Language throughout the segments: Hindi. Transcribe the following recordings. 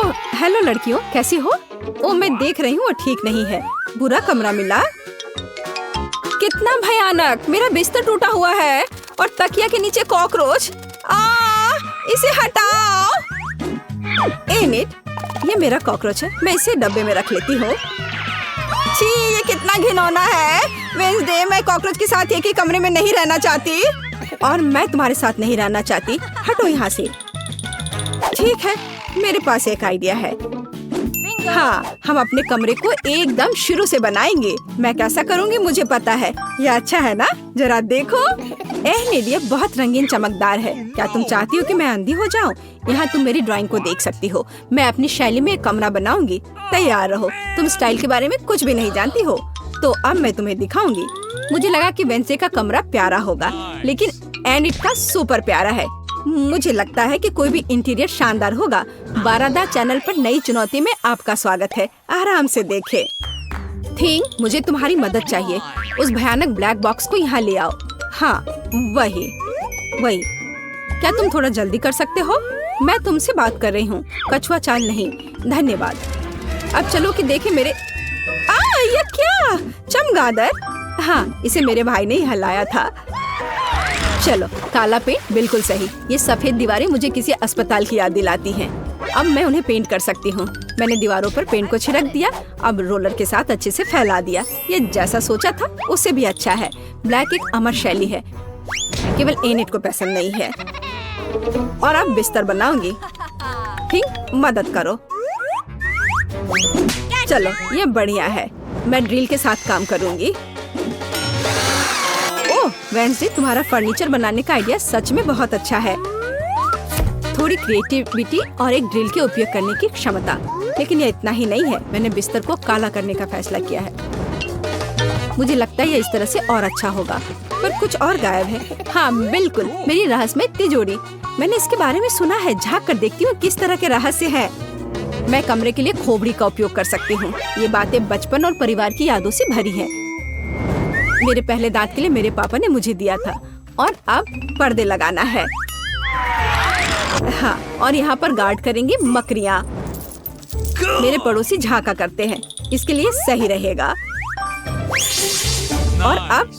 ओह हेलो लड़कियों, कैसी हो? ओह मैं देख रही हूँ वो ठीक नहीं है। बुरा कमरा मिला। कितना भयानक, मेरा बिस्तर टूटा हुआ है और तकिया के नीचे कॉकरोच। इसे हटाओ। एनिट, ये मेरा कॉकरोच है, मैं इसे डब्बे में रख लेती हूँ। छी, ये कितना घिनौना है। वेंसडे, मैं कॉकरोच के साथ एक ही कमरे में नहीं रहना चाहती और मैं तुम्हारे साथ नहीं रहना चाहती। हटो यहाँ से। ठीक है, मेरे पास एक आइडिया है। हाँ, हम अपने कमरे को एकदम शुरू से बनाएंगे। मैं कैसा करूँगी मुझे पता है। यह अच्छा है ना? जरा देखो। एनिट, ये बहुत रंगीन चमकदार है। क्या तुम चाहती हो कि मैं अंधी हो जाऊँ? यहाँ तुम मेरी ड्राइंग को देख सकती हो। मैं अपनी शैली में एक कमरा बनाऊंगी। तैयार रहो। तुम स्टाइल के बारे में कुछ भी नहीं जानती हो, तो अब मैं तुम्हें दिखाऊंगी। मुझे लगा कि वेंसडे का कमरा प्यारा होगा, लेकिन एनिट का सुपर प्यारा है। मुझे लगता है कि कोई भी इंटीरियर शानदार होगा। 12 चैनल पर नई चुनौती में आपका स्वागत है। आराम से देखें। थिंग, मुझे तुम्हारी मदद चाहिए। उस भयानक ब्लैक बॉक्स को यहाँ ले आओ। हाँ, वही। क्या तुम थोड़ा जल्दी कर सकते हो? मैं तुमसे बात कर रही हूँ, कछुआ चाल नहीं। धन्यवाद। अब चलो कि देखें मेरे। ये क्या? चमगादड़। हाँ, इसे मेरे भाई ने ही हलाया था। चलो, काला पेंट बिल्कुल सही। ये सफेद दीवारें मुझे किसी अस्पताल की याद दिलाती हैं। अब मैं उन्हें पेंट कर सकती हूँ। मैंने दीवारों पर पेंट को छिड़क दिया। अब रोलर के साथ अच्छे से फैला दिया। ये जैसा सोचा था उससे भी अच्छा है। ब्लैक एक अमर शैली है, केवल एनिट को पसंद नहीं है। और अब बिस्तर बनाऊंगी। ठीक, मदद करो। चलो, ये बढ़िया है। मैं ड्रिल के साथ काम करूंगी। ओह वेंसडे, तुम्हारा फर्नीचर बनाने का आइडिया सच में बहुत अच्छा है। थोड़ी क्रिएटिविटी और एक ड्रिल के उपयोग करने की क्षमता। लेकिन यह इतना ही नहीं है। मैंने बिस्तर को काला करने का फैसला किया है। मुझे लगता है यह इस तरह से और अच्छा होगा, पर कुछ और गायब है। हाँ बिल्कुल, मेरी रहस्यमय तिजोरी। मैंने इसके बारे में सुना है। झाँक कर देखती हूँ किस तरह के रहस्य है। मैं कमरे के लिए खोपड़ी का उपयोग कर सकती हूँ। ये बातें बचपन और परिवार की यादों से भरी है। मेरे पहले दांत के लिए मेरे पापा ने मुझे दिया था। और अब पर्दे लगाना है। हाँ, और यहाँ पर गार्ड करेंगे मकड़ियाँ। मेरे पड़ोसी झांका करते हैं, इसके लिए सही रहेगा। और अब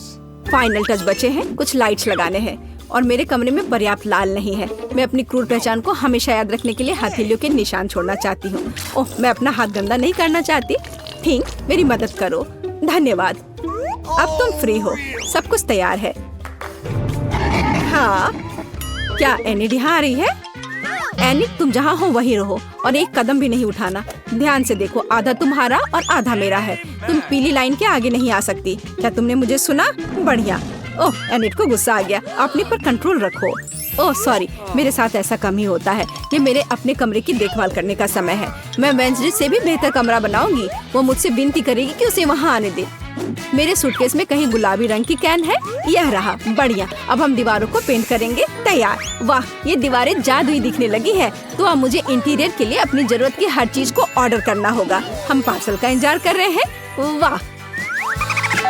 फाइनल टच बचे हैं। कुछ लाइट्स लगाने हैं और मेरे कमरे में पर्याप्त लाल नहीं है। मैं अपनी क्रूर पहचान को हमेशा याद रखने के लिए हथेलियों के निशान छोड़ना चाहती हूँ। ओह, मैं अपना हाथ गंदा नहीं करना चाहती। ठीक, मेरी मदद करो। धन्यवाद। अब तुम फ्री हो। सब कुछ तैयार है। हाँ, क्या एनिट यहाँ आ रही है? एनिट, तुम जहाँ हो वहीं रहो और एक कदम भी नहीं उठाना। ध्यान से देखो, आधा तुम्हारा और आधा मेरा है। तुम पीली लाइन के आगे नहीं आ सकती। क्या तुमने मुझे सुना? बढ़िया। ओह, एनिट को गुस्सा आ गया। अपने पर कंट्रोल रखो। ओह सॉरी, मेरे साथ ऐसा कम ही होता है। ये मेरे अपने कमरे की देखभाल करने का समय है। मैं वेंसडे से भी बेहतर कमरा बनाऊंगी। वो मुझसे विनती करेगी कि उसे वहाँ आने दे। मेरे सूटकेस में कहीं गुलाबी रंग की कैन है। यह रहा। बढ़िया। अब हम दीवारों को पेंट करेंगे। तैयार। वाह, ये दीवारें जादुई दिखने लगी है। तो अब मुझे इंटीरियर के लिए अपनी जरूरत की हर चीज को ऑर्डर करना होगा। हम पार्सल का इंतजार कर रहे हैं। वाह,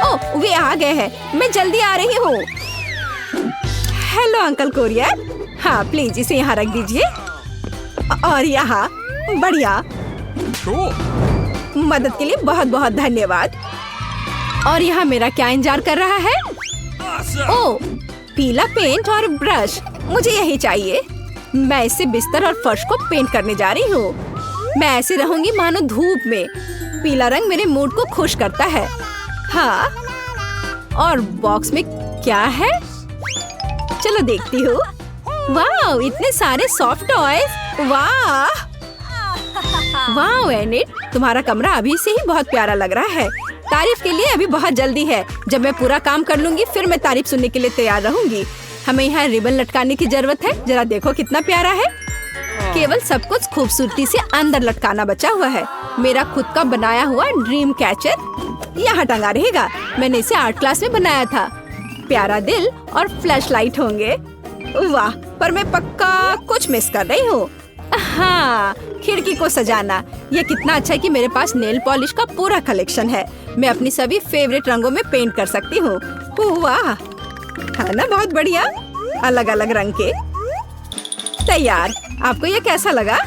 ओह वे आ गए हैं। मैं जल्दी आ रही हूँ। Hello uncle courier. हाँ प्लीज इसे यहाँ रख दीजिए। और यहाँ। बढ़िया। मदद के लिए बहुत बहुत धन्यवाद। और यहाँ मेरा क्या इंतजार कर रहा है? ओह, पीला पेंट और ब्रश। मुझे यही चाहिए। मैं इससे बिस्तर और फर्श को पेंट करने जा रही हूँ। मैं ऐसे रहूंगी मानो धूप में। पीला रंग मेरे मूड को खुश करता है। हाँ, और बॉक्स में क्या है? चलो देखती हूँ। वाह, इतने सारे सॉफ्ट टॉयज। वाह वाह एनिट, तुम्हारा कमरा अभी से ही बहुत प्यारा लग रहा है। तारीफ के लिए अभी बहुत जल्दी है। जब मैं पूरा काम कर लूंगी फिर मैं तारीफ सुनने के लिए तैयार रहूंगी। हमें यहाँ रिबन लटकाने की जरूरत है। जरा देखो कितना प्यारा है। केवल सब कुछ खूबसूरती से अंदर लटकाना बचा हुआ है। मेरा खुद का बनाया हुआ ड्रीम कैचर यहाँ टंगा रहेगा। मैंने इसे आर्ट क्लास में बनाया था। प्यारा दिल और फ्लैश लाइट होंगे। वाह, पर मैं पक्का कुछ मिस कर रही हूँ। हाँ, खिड़की को सजाना। यह कितना अच्छा है कि मेरे पास नेल पॉलिश का पूरा कलेक्शन है। मैं अपनी सभी फेवरेट रंगों में पेंट कर सकती हूँ। वाह, है ना बहुत बढ़िया। अलग अलग रंग के। तैयार। आपको यह कैसा लगा?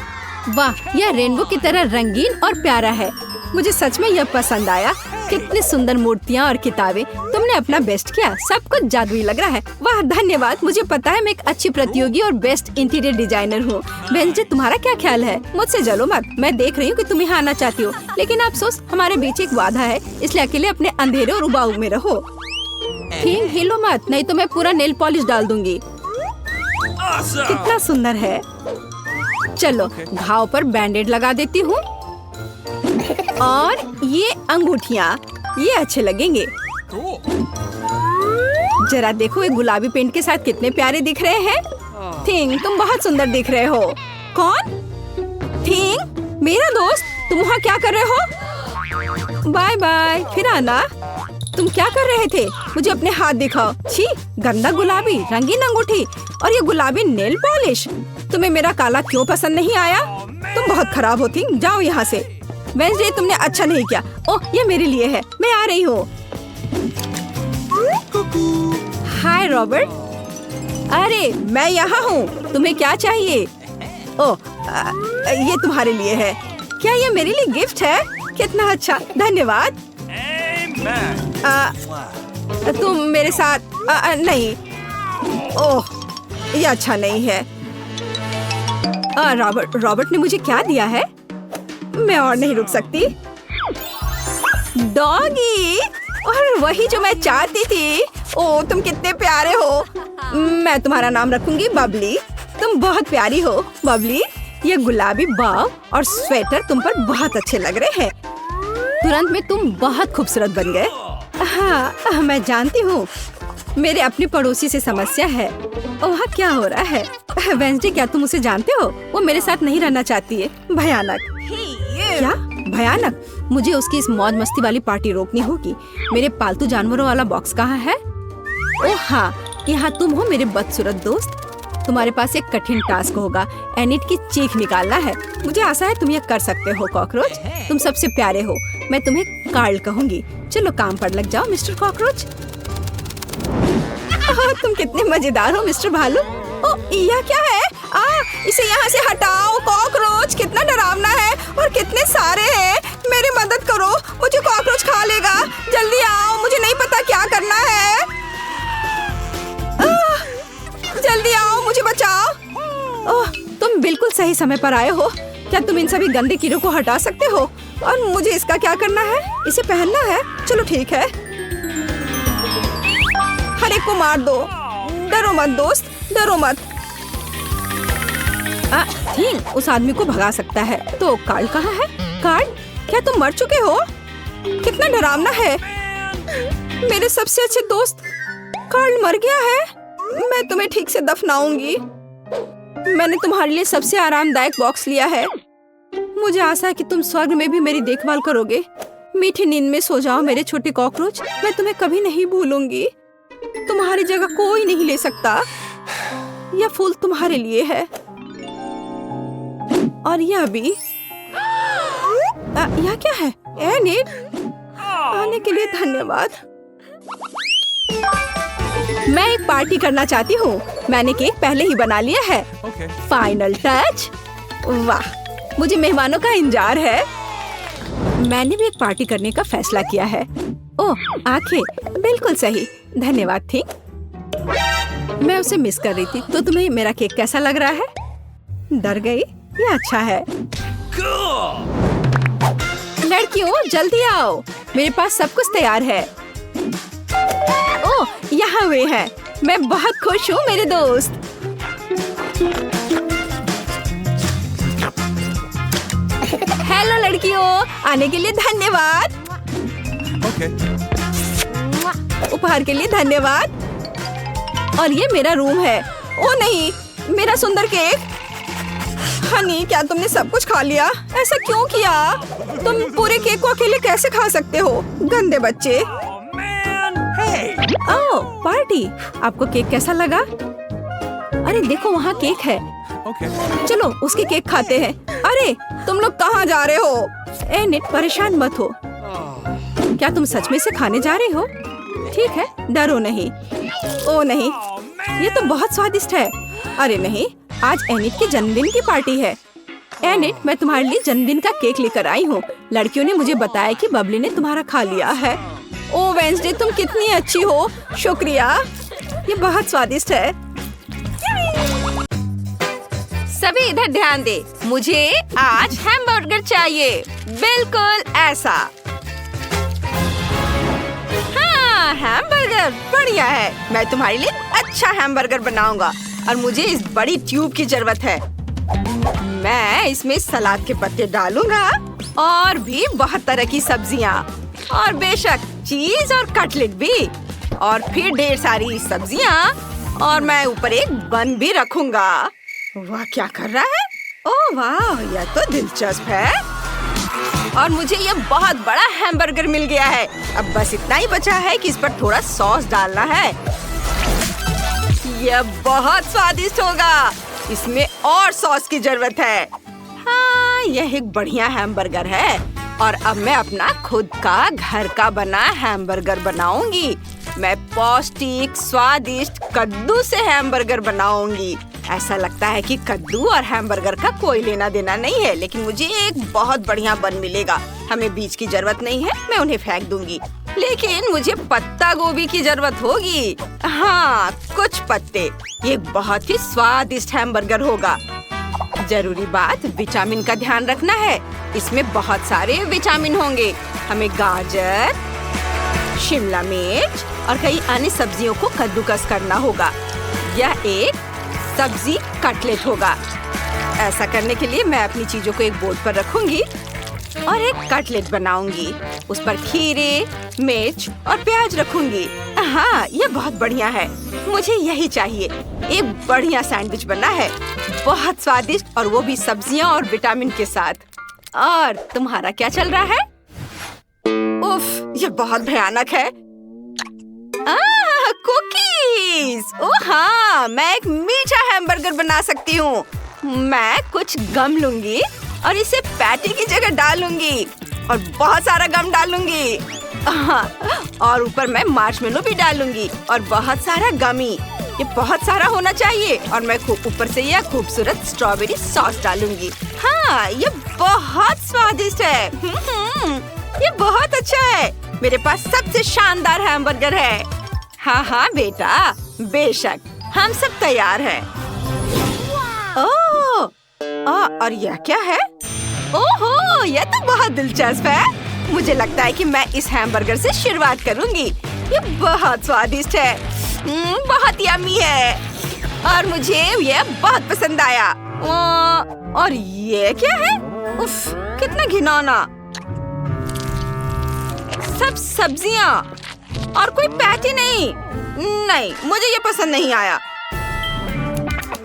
वाह, यह रेनबो की तरह रंगीन और प्यारा है। मुझे सच में यह पसंद आया। कितनी सुंदर मूर्तियाँ और किताबें। तुमने अपना बेस्ट किया। सब कुछ जादुई लग रहा है। वाह, धन्यवाद। मुझे पता है मैं एक अच्छी प्रतियोगी और बेस्ट इंटीरियर डिजाइनर हूँ। वेंसडे, तुम्हारा क्या ख्याल है? मुझसे जलो मत। मैं देख रही हूँ कि तुम यहाँ आना चाहती हो, लेकिन अफसोस हमारे बीच एक वादा है, इसलिए अकेले अपने अंधेरे और उबाऊ में रहो। ठीक, हिलो मत, नहीं तो मैं पूरा नेल पॉलिश डाल दूंगी। कितना सुंदर है। चलो, घाव पर बैंडेड लगा देती हूँ। और ये अंगूठियाँ, ये अच्छे लगेंगे। जरा देखो, ये गुलाबी पेंट के साथ कितने प्यारे दिख रहे हैं। थिंग, तुम बहुत सुंदर दिख रहे हो। कौन? थिंग, मेरा दोस्त। तुम वहाँ क्या कर रहे हो? बाय बाय, फिर आना। तुम क्या कर रहे थे? मुझे अपने हाथ दिखाओ। छी, गंदा गुलाबी रंगीन अंगूठी और ये गुलाबी नेल पॉलिश। तुम्हें मेरा काला क्यों पसंद नहीं आया? तुम बहुत खराब हो। थिंग, जाओ यहाँ से। वेंसडे, तुमने अच्छा नहीं किया। ओह, ये मेरे लिए है। मैं आ रही हूँ। हाय रॉबर्ट। अरे, मैं यहाँ हूँ। तुम्हें क्या चाहिए? ओह, ये तुम्हारे लिए है। क्या ये मेरे लिए गिफ्ट है? कितना अच्छा, धन्यवाद। तुम मेरे साथ नहीं। ओह, ये अच्छा नहीं है। रॉबर्ट ने मुझे क्या दिया है? मैं और नहीं रुक सकती। डॉगी, और वही जो मैं चाहती थी। ओह, तुम कितने प्यारे हो। मैं तुम्हारा नाम रखूंगी बबली। तुम बहुत प्यारी हो बबली। ये गुलाबी बाव और स्वेटर तुम पर बहुत अच्छे लग रहे हैं। तुरंत में तुम बहुत खूबसूरत बन गए। हाँ, मैं जानती हूँ। मेरे अपने पड़ोसी से समस्या है। वहाँ क्या हो रहा है? वेंसडे, क्या तुम उसे जानते हो? वो मेरे साथ नहीं रहना चाहती है। भयानक। क्या भयानक? मुझे उसकी इस मौज मस्ती वाली पार्टी रोकनी होगी। मेरे पालतू जानवरों वाला बॉक्स कहाँ है? ओह हाँ, यहाँ तुम हो मेरे बदसूरत दोस्त। तुम्हारे पास एक कठिन टास्क होगा। एनिट की चीख निकालना है। मुझे आशा है तुम ये कर सकते हो कॉकरोच। तुम सबसे प्यारे हो। मैं तुम्हें कार्ल कहूंगी। चलो काम पर लग जाओ मिस्टर कॉकरोच। तुम कितने मजेदार हो मिस्टर भालू। ओह, यह क्या है? इसे यहाँ से हटाओ। कॉकरोच कितना डरावना है और कितने सारे हैं। मेरी मदद करो, मुझे कॉकरोच खा लेगा। जल्दी आओ, मुझे नहीं पता क्या करना है। जल्दी आओ, मुझे बचाओ। ओह, तुम बिल्कुल सही समय पर आए हो। क्या तुम इन सभी गंदे कीड़ों को हटा सकते हो? और मुझे इसका क्या करना है? इसे पहनना है। चलो ठीक है। हर एक को मार दो। डरो मत दोस्त, डरो मत। ठीक, उस आदमी को भगा सकता है। तो कार्ल कहाँ है? कार्ल, क्या तुम मर चुके हो? कितना डरावना है। मेरे सबसे अच्छे दोस्त कार्ल मर गया है। मैं तुम्हें ठीक से दफनाऊंगी। मैंने तुम्हारे लिए सबसे आरामदायक बॉक्स लिया है। मुझे आशा है कि तुम स्वर्ग में भी मेरी देखभाल करोगे। मीठी नींद में सो जाओ मेरे छोटे कॉकरोच। मैं तुम्हें कभी नहीं भूलूंगी। तुम्हारी जगह कोई नहीं ले सकता। यह फूल तुम्हारे लिए है और यह भी। यह क्या है? एनिट, आने के लिए धन्यवाद। मैं एक पार्टी करना चाहती हूँ। मैंने केक पहले ही बना लिया है। Final touch. वाह, मुझे मेहमानों का इंतजार है। मैंने भी एक पार्टी करने का फैसला किया है। ओह, आंखें, बिल्कुल सही। धन्यवाद थी। मैं उसे मिस कर रही थी। तो तुम्हें मेरा केक कैसा लग रहा है? डर गई? ये अच्छा है। लड़कियों, जल्दी आओ, मेरे पास सब कुछ तैयार है। ओह, यहाँ वे हैं। मैं बहुत खुश हूँ मेरे दोस्त। हेलो लड़कियों, आने के लिए धन्यवाद। उपहार के लिए धन्यवाद। और ये मेरा रूम है। ओ नहीं, मेरा सुंदर केक। हनी, क्या तुमने सब कुछ खा लिया? ऐसा क्यों किया? तुम पूरे केक को अकेले कैसे खा सकते हो? गंदे बच्चे। ओह, पार्टी। आपको केक कैसा लगा? अरे देखो, वहाँ केक है। चलो उसके केक खाते हैं। अरे तुम लोग कहाँ जा रहे हो? एनिट, परेशान मत हो। क्या तुम सच में से खाने जा रहे हो? ठीक है, डरो नहीं। ओ नहीं, ये तो बहुत स्वादिष्ट है। अरे नहीं, आज एनिट के जन्मदिन की पार्टी है। एनिट, मैं तुम्हारे लिए जन्मदिन का केक लेकर आई हूँ। लड़कियों ने मुझे बताया कि बबली ने तुम्हारा खा लिया है। ओ वेंसडे, तुम कितनी अच्छी हो। शुक्रिया, ये बहुत स्वादिष्ट है। सभी इधर ध्यान दे, मुझे आज हैमबर्गर चाहिए, बिल्कुल ऐसा। हाँ, हैमबर्गर बढ़िया है। मैं तुम्हारे लिए अच्छा हैमबर्गर बनाऊंगा और मुझे इस बड़ी ट्यूब की जरूरत है। मैं इसमें सलाद के पत्ते डालूंगा और भी बहुत तरह की सब्जियाँ और बेशक चीज और कटलेट भी और फिर ढेर सारी सब्जियाँ और मैं ऊपर एक बन भी रखूंगा। वाह, क्या कर रहा है? ओह वाह, यह तो दिलचस्प है। और मुझे यह बहुत बड़ा हैमबर्गर मिल गया है। अब बस इतना ही बचा है कि इस पर थोड़ा सॉस डालना है। यह बहुत स्वादिष्ट होगा। इसमें और सॉस की जरूरत है। हाँ, यह एक बढ़िया हैमबर्गर है और अब मैं अपना खुद का घर का बना हैमबर्गर बनाऊंगी। मैं पौष्टिक स्वादिष्ट कद्दू से हैमबर्गर बनाऊंगी। ऐसा लगता है कि कद्दू और हैमबर्गर का कोई लेना देना नहीं है, लेकिन मुझे एक बहुत बढ़िया बन मिलेगा। हमें बीज की जरूरत नहीं है, मैं उन्हें फेंक दूंगी, लेकिन मुझे पत्ता गोभी की जरूरत होगी। हाँ, कुछ पत्ते। ये बहुत ही स्वादिष्ट हैमबर्गर होगा। जरूरी बात, विटामिन का ध्यान रखना है। इसमें बहुत सारे विटामिन होंगे। हमें गाजर, शिमला मिर्च और कई अन्य सब्जियों को कद्दूकस करना होगा। यह एक सब्जी कटलेट होगा। ऐसा करने के लिए मैं अपनी चीजों को एक बोर्ड पर रखूंगी और एक कटलेट बनाऊंगी। उस पर खीरे, मिर्च और प्याज रखूंगी। हाँ, ये बहुत बढ़िया है। मुझे यही चाहिए। एक बढ़िया सैंडविच बना है, बहुत स्वादिष्ट, और वो भी सब्जियां और विटामिन के साथ। और तुम्हारा क्या चल रहा है? उफ, ये बहुत भयानक है। कुकीज! ओह हाँ, मैं एक मीठा हैमबर्गर बना सकती हूँ। मैं कुछ गम लूंगी और इसे पैटी की जगह डालूंगी और बहुत सारा गम डालूंगी। और ऊपर मैं मार्शमेलो भी डालूंगी और बहुत सारा गमी। ये बहुत सारा होना चाहिए और मैं ऊपर से यह खूबसूरत स्ट्रॉबेरी सॉस डालूंगी। हाँ, ये बहुत स्वादिष्ट है। ये बहुत अच्छा है। मेरे पास सबसे शानदार हैमबर्गर है। हाँ हाँ बेटा, बेशक, हम सब तैयार हैं। ओह, और यह क्या है? ओहो, यह तो बहुत दिलचस्प है। मुझे लगता है कि मैं इस हैमबर्गर से शुरुआत करूंगी। ये बहुत स्वादिष्ट है, बहुत यम्मी है और मुझे यह बहुत पसंद आया। और ये क्या है? उफ, कितना घिनौना। सब सब्जियां और कोई पैटी नहीं। नहीं, मुझे ये पसंद नहीं आया।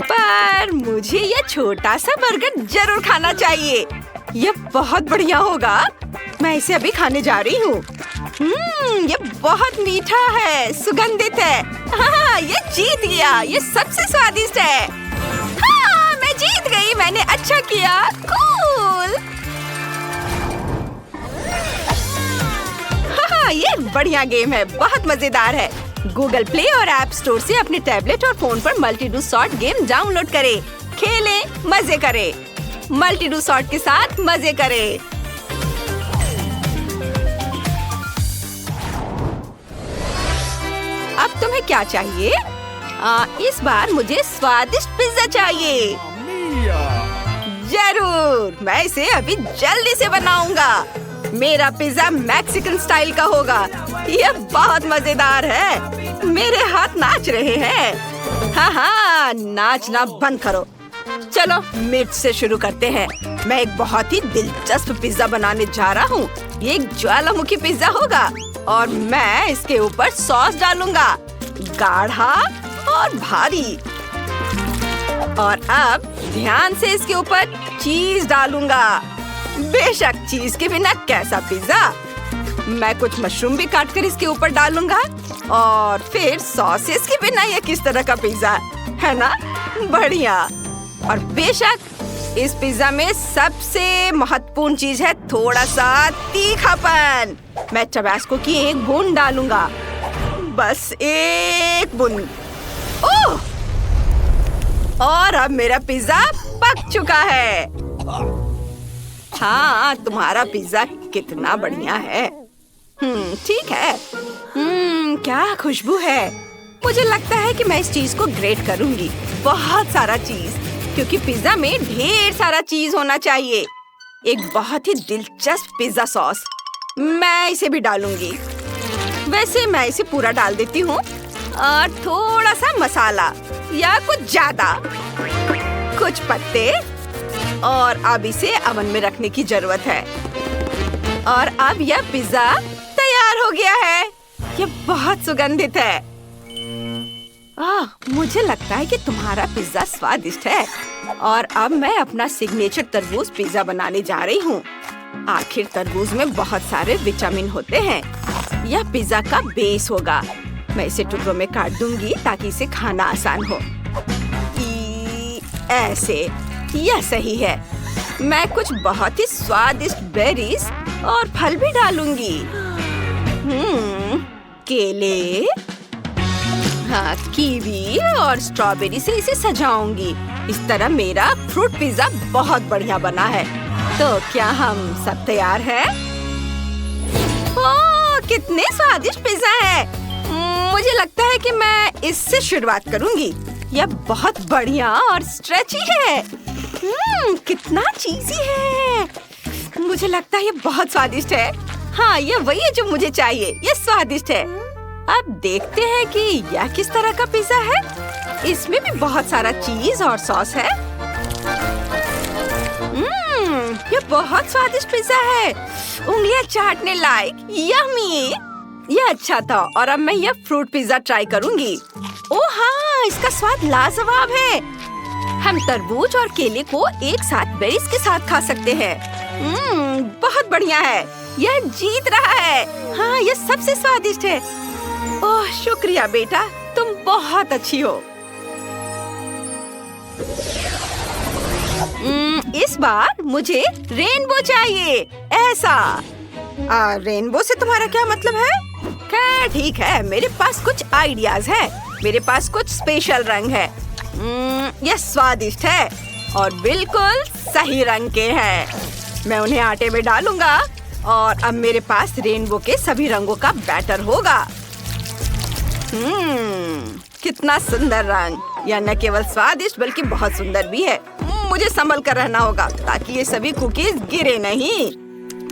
पर मुझे ये छोटा सा बर्गर जरूर खाना चाहिए। ये बहुत बढ़िया होगा। मैं इसे अभी खाने जा रही हूँ। ये बहुत मीठा है, सुगंधित है। हाँ, ये जीत गया। ये सबसे स्वादिष्ट है। हाँ, मैं जीत गई। मैंने अच्छा किया। कूल। हाँ, ये बढ़िया गेम है, बहुत मजेदार है। गूगल प्ले और ऐप स्टोर से अपने टैबलेट और फोन पर multi do sort game download करें। खेलें, मजे करें। मल्टी डू सॉर्ट के साथ मजे करें। अब तुम्हें क्या चाहिए? इस बार मुझे स्वादिष्ट पिज्जा चाहिए। जरूर, मैं इसे अभी जल्दी से बनाऊंगा। मेरा पिज्जा मैक्सिकन स्टाइल का होगा। यह बहुत मजेदार है। मेरे हाथ नाच रहे हैं। हाँ, नाचना बंद करो। चलो मिर्च से शुरू करते हैं। मैं एक बहुत ही दिलचस्प पिज्जा बनाने जा रहा हूँ। ये एक ज्वालामुखी पिज्जा होगा और मैं इसके ऊपर सॉस डालूंगा, गाढ़ा और भारी। और अब ध्यान से इसके ऊपर चीज डालूंगा। बेशक, चीज के बिना कैसा पिज्जा। मैं कुछ मशरूम भी काट कर इसके ऊपर डालूंगा और फिर सॉसेस के बिना यह किस तरह का पिज्जा है ना? बढ़िया। और बेशक, इस पिज्जा में सबसे महत्वपूर्ण चीज है थोड़ा सा तीखापन। मैं टबास्को की एक बूंद डालूंगा, बस एक बूंद। ओह! और अब मेरा पिज्जा पक चुका है हाँ, तुम्हारा पिज्जा कितना बढ़िया है। ठीक है। क्या खुशबू है। मुझे लगता है कि मैं इस चीज को ग्रेट करूंगी, बहुत सारा चीज, क्योंकि पिज्जा में ढेर सारा चीज होना चाहिए। एक बहुत ही दिलचस्प पिज्जा सॉस, मैं इसे भी डालूंगी। वैसे मैं इसे पूरा डाल देती हूँ, और थोड़ा सा मसाला या कुछ ज्यादा, कुछ पत्ते, और अब इसे ओवन में रखने की जरूरत है। और अब यह पिज्जा तैयार हो गया है। यह बहुत सुगंधित है। मुझे लगता है कि तुम्हारा पिज्जा स्वादिष्ट है। और अब मैं अपना सिग्नेचर तरबूज पिज्जा बनाने जा रही हूँ। आखिर तरबूज में बहुत सारे विटामिन होते हैं। यह पिज्जा का बेस होगा। मैं इसे टुकड़ों में काट दूंगी ताकि इसे खाना आसान हो। ऐसे, यह सही है। मैं कुछ बहुत ही स्वादिष्ट बेरीज और फल भी डालूंगी। केले, हाँ, कीवी और स्ट्रॉबेरी से इसे सजाऊंगी। इस तरह मेरा फ्रूट पिज्जा बहुत बढ़िया बना है। तो क्या हम सब तैयार हैं? ओह, कितने स्वादिष्ट पिज्जा है। मुझे लगता है कि मैं इससे शुरुआत करूंगी। यह बहुत बढ़िया और स्ट्रेची है। कितना चीज़ी है। मुझे लगता है ये बहुत स्वादिष्ट है। हाँ, ये वही है जो मुझे चाहिए। ये स्वादिष्ट है। अब देखते हैं कि यह किस तरह का पिज्जा है। इसमें भी बहुत सारा चीज और सॉस है। ये बहुत स्वादिष्ट पिज्जा है। उंगलियां चाटने लायक। यम्मी। यह अच्छा था। और अब मैं यह फ्रूट पिज्जा ट्राई करूंगी। ओह हाँ, इसका स्वाद लाजवाब है। हम तरबूज और केले को एक साथ बेरीज के साथ खा सकते हैं। बहुत बढ़िया है। यह जीत रहा है। हाँ, यह सबसे स्वादिष्ट है। ओह, शुक्रिया बेटा, तुम बहुत अच्छी हो। इस बार मुझे रेनबो चाहिए। ऐसा। रेनबो से तुम्हारा क्या मतलब है? खैर ठीक है, मेरे पास कुछ आइडियाज है। मेरे पास कुछ स्पेशल रंग है। यह स्वादिष्ट है और बिल्कुल सही रंग के हैं। मैं उन्हें आटे में डालूंगा और अब मेरे पास रेनबो के सभी रंगों का बैटर होगा। कितना सुंदर रंग। यह न केवल स्वादिष्ट बल्कि बहुत सुंदर भी है। मुझे संभल कर रहना होगा ताकि ये सभी कुकीज गिरे नहीं।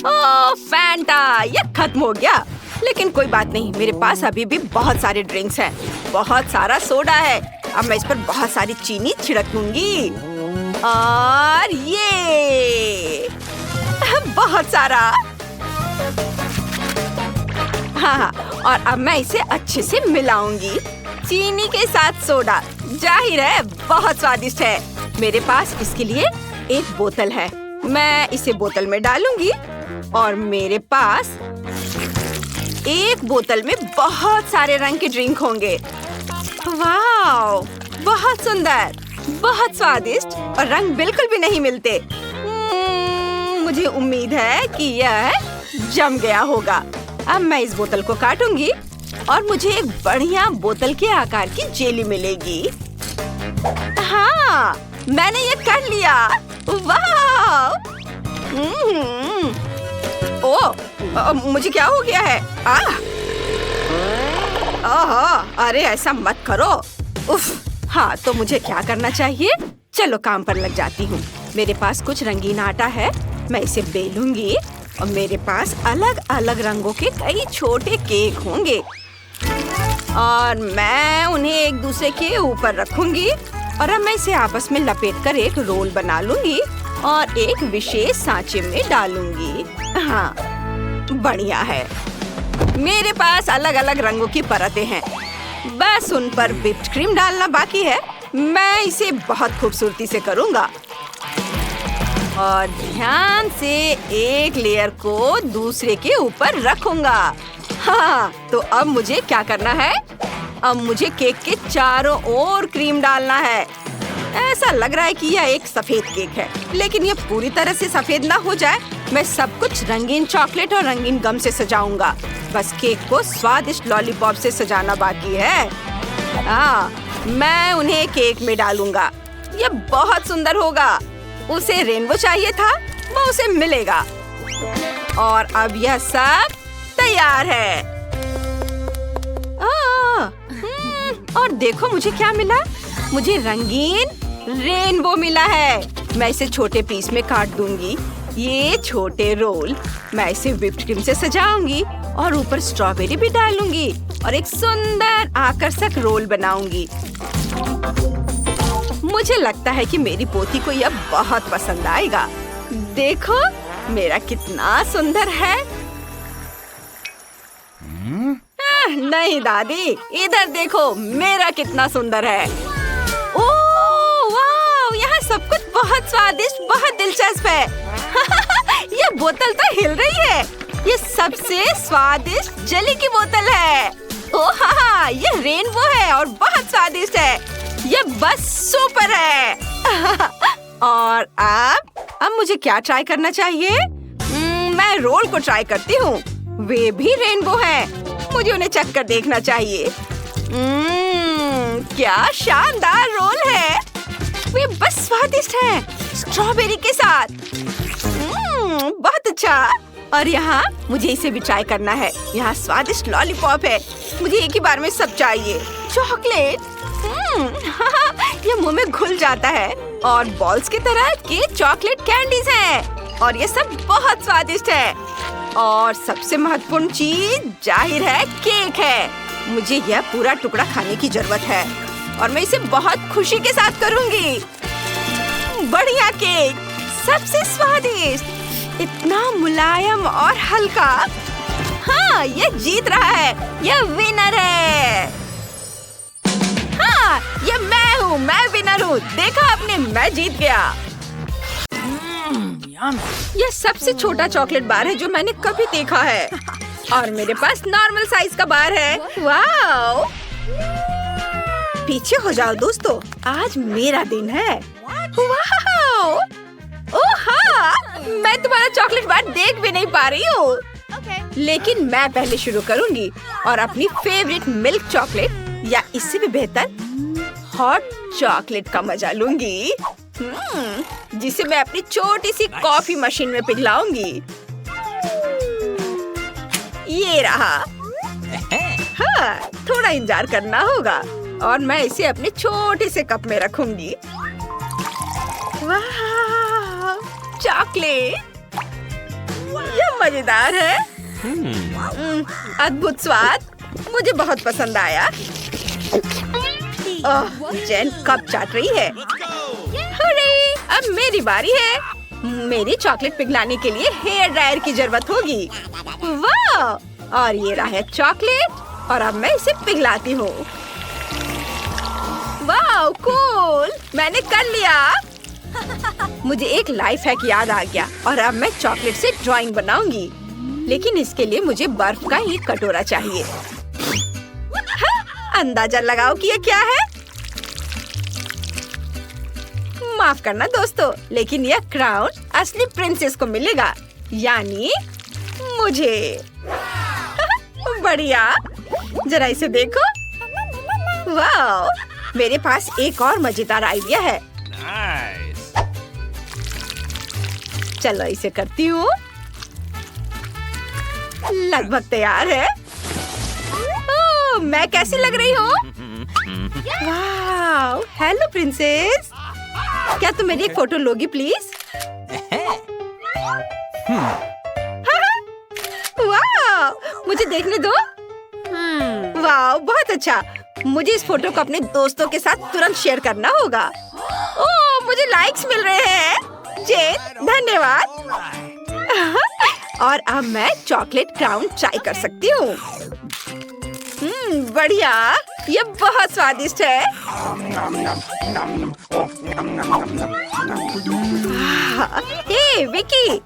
ओह फैंटा, यह खत्म हो गया। लेकिन कोई बात नहीं, मेरे पास अभी भी बहुत सारे ड्रिंक्स हैं। बहुत सारा सोडा है। अब मैं इस पर बहुत सारी चीनी छिड़क दूंगी। और ये बहुत सारा। हाँ, और अब मैं इसे अच्छे से मिलाऊंगी। चीनी के साथ सोडा, जाहिर है बहुत स्वादिष्ट है। मेरे पास इसके लिए एक बोतल है। मैं इसे बोतल में डालूंगी और मेरे पास एक बोतल में बहुत सारे रंग के ड्रिंक होंगे। वाह, बहुत सुंदर, बहुत स्वादिष्ट और रंग बिल्कुल भी नहीं मिलते। मुझे उम्मीद है कि यह जम गया होगा। अब मैं इस बोतल को काटूंगी और मुझे एक बढ़िया बोतल के आकार की जेली मिलेगी। हाँ, मैंने ये कर लिया। वाह! ओह, मुझे क्या हो गया है? अरे ऐसा मत करो। उफ, हाँ, तो मुझे क्या करना चाहिए? चलो काम पर लग जाती हूँ। मेरे पास कुछ रंगीन आटा है। मैं इसे बेलूंगी और मेरे पास अलग अलग रंगों के कई छोटे केक होंगे और मैं उन्हें एक दूसरे के ऊपर रखूंगी। और अब मैं इसे आपस में लपेटकर एक रोल बना लूंगी और एक विशेष सांचे में डालूंगी। हाँ, बढ़िया है। मेरे पास अलग अलग रंगों की परतें हैं। बस उन पर व्हिप्ड क्रीम डालना बाकी है। मैं इसे बहुत खूबसूरती से करूँगा और ध्यान से एक लेयर को दूसरे के ऊपर रखूंगा। हाँ, तो अब मुझे क्या करना है? अब मुझे केक के चारों ओर क्रीम डालना है। ऐसा लग रहा है कि यह एक सफेद केक है, लेकिन यह पूरी तरह से सफेद ना हो जाए। मैं सब कुछ रंगीन चॉकलेट और रंगीन गम से सजाऊंगा। बस केक को स्वादिष्ट लॉलीपॉप से सजाना बाकी है। हाँ, मैं उन्हें केक में डालूंगा। यह बहुत सुंदर होगा। उसे रेनबो चाहिए था, वो उसे मिलेगा। और अब यह सब तैयार है। और देखो मुझे क्या मिला। मुझे रंगीन रेनबो मिला है। मैं इसे छोटे पीस में काट दूंगी। ये छोटे रोल मैं इसे व्हिप्ड क्रीम से सजाऊंगी और ऊपर स्ट्रॉबेरी भी डालूंगी और एक सुंदर आकर्षक रोल बनाऊंगी। मुझे लगता है कि मेरी पोती को यह बहुत पसंद आएगा। देखो मेरा कितना सुंदर है। नहीं दादी, इधर देखो मेरा कितना सुंदर है। ओह वाह, यहाँ सब कुछ बहुत स्वादिष्ट, बहुत दिलचस्प है। ये बोतल तो हिल रही है। ये सबसे स्वादिष्ट जेली की बोतल है। ओह हाँ, ये रेनबो है और बहुत स्वादिष्ट है। ये बस सुपर है। और अब मुझे क्या ट्राई करना चाहिए? मैं रोल को ट्राई करती हूँ। वे भी रेनबो है। मुझे उन्हें चख कर देखना चाहिए। क्या शानदार रोल है। वे बस स्वादिष्ट है, स्ट्रॉबेरी के साथ। बहुत अच्छा। और यहाँ मुझे इसे भी ट्राई करना है। यहाँ स्वादिष्ट लॉलीपॉप है। मुझे एक ही बार में सब चाहिए। चॉकलेट, ये मुंह में घुल जाता है। और बॉल्स की तरह के चॉकलेट कैंडीज हैं। और ये सब बहुत स्वादिष्ट है। और सबसे महत्वपूर्ण चीज जाहिर है केक है। मुझे यह पूरा टुकड़ा खाने की जरूरत है और मैं इसे बहुत खुशी के साथ करूंगी। बढ़िया केक, सबसे स्वादिष्ट, इतना मुलायम और हल्का। हाँ, ये जीत रहा है। यह विनर है। हाँ, ये मैं विनर हूँ। देखा आपने, मैं जीत गया। यह सबसे छोटा चॉकलेट बार है जो मैंने कभी देखा है। और मेरे पास नॉर्मल साइज का बार है। वाओ! पीछे हो जाओ दोस्तों, आज मेरा दिन है। वाओ! ओह हाँ, मैं तुम्हारा चॉकलेट बार देख भी नहीं पा रही हूँ। लेकिन मैं पहले शुरू करूँगी और अपनी फेवरेट मिल्क चॉकलेट या इससे भी बेहतर हॉट चॉकलेट का मजा लूंगी। जिसे मैं अपनी छोटी सी कॉफी मशीन में पिघलाऊंगी। ये रहा। हाँ, थोड़ा इंतजार करना होगा और मैं इसे अपने छोटे से कप में रखूंगी। वाह, चॉकलेट, यह मजेदार है। अद्भुत स्वाद, मुझे बहुत पसंद आया। ओह, जेन कप चाट रही है। हुर्रे, अब मेरी बारी है। मेरी चॉकलेट पिघलाने के लिए हेयर ड्रायर की जरूरत होगी। वाह! और ये रहा है चॉकलेट और अब मैं इसे पिघलाती हूँ। वाह, कूल! मैंने कर लिया। मुझे एक लाइफ हैक याद आ गया और अब मैं चॉकलेट से ड्राइंग बनाऊंगी। लेकिन इसके लिए मुझे बर्फ का एक कटोरा चाहिए। हाँ, अंदाजा लगाओ कि ये क्या है। माफ करना दोस्तों, लेकिन यह क्राउन असली प्रिंसेस को मिलेगा, यानी मुझे। बढ़िया, जरा इसे देखो। वाह, मेरे पास एक और मजेदार आइडिया है। चलो इसे करती हूँ। लगभग तैयार है। ओह, मैं कैसी लग रही हूँ? वाह, हेलो प्रिंसेस, क्या तुम मेरी एक फोटो लोगी प्लीज? वाह, मुझे देखने दो। वाह, बहुत अच्छा। मुझे इस फोटो को अपने दोस्तों के साथ तुरंत शेयर करना होगा। ओह, मुझे लाइक्स मिल रहे हैं। जेन, धन्यवाद। और अब मैं चॉकलेट क्राउन ट्राई कर सकती हूँ। बढ़िया, ये बहुत स्वादिष्ट है। हे विकी,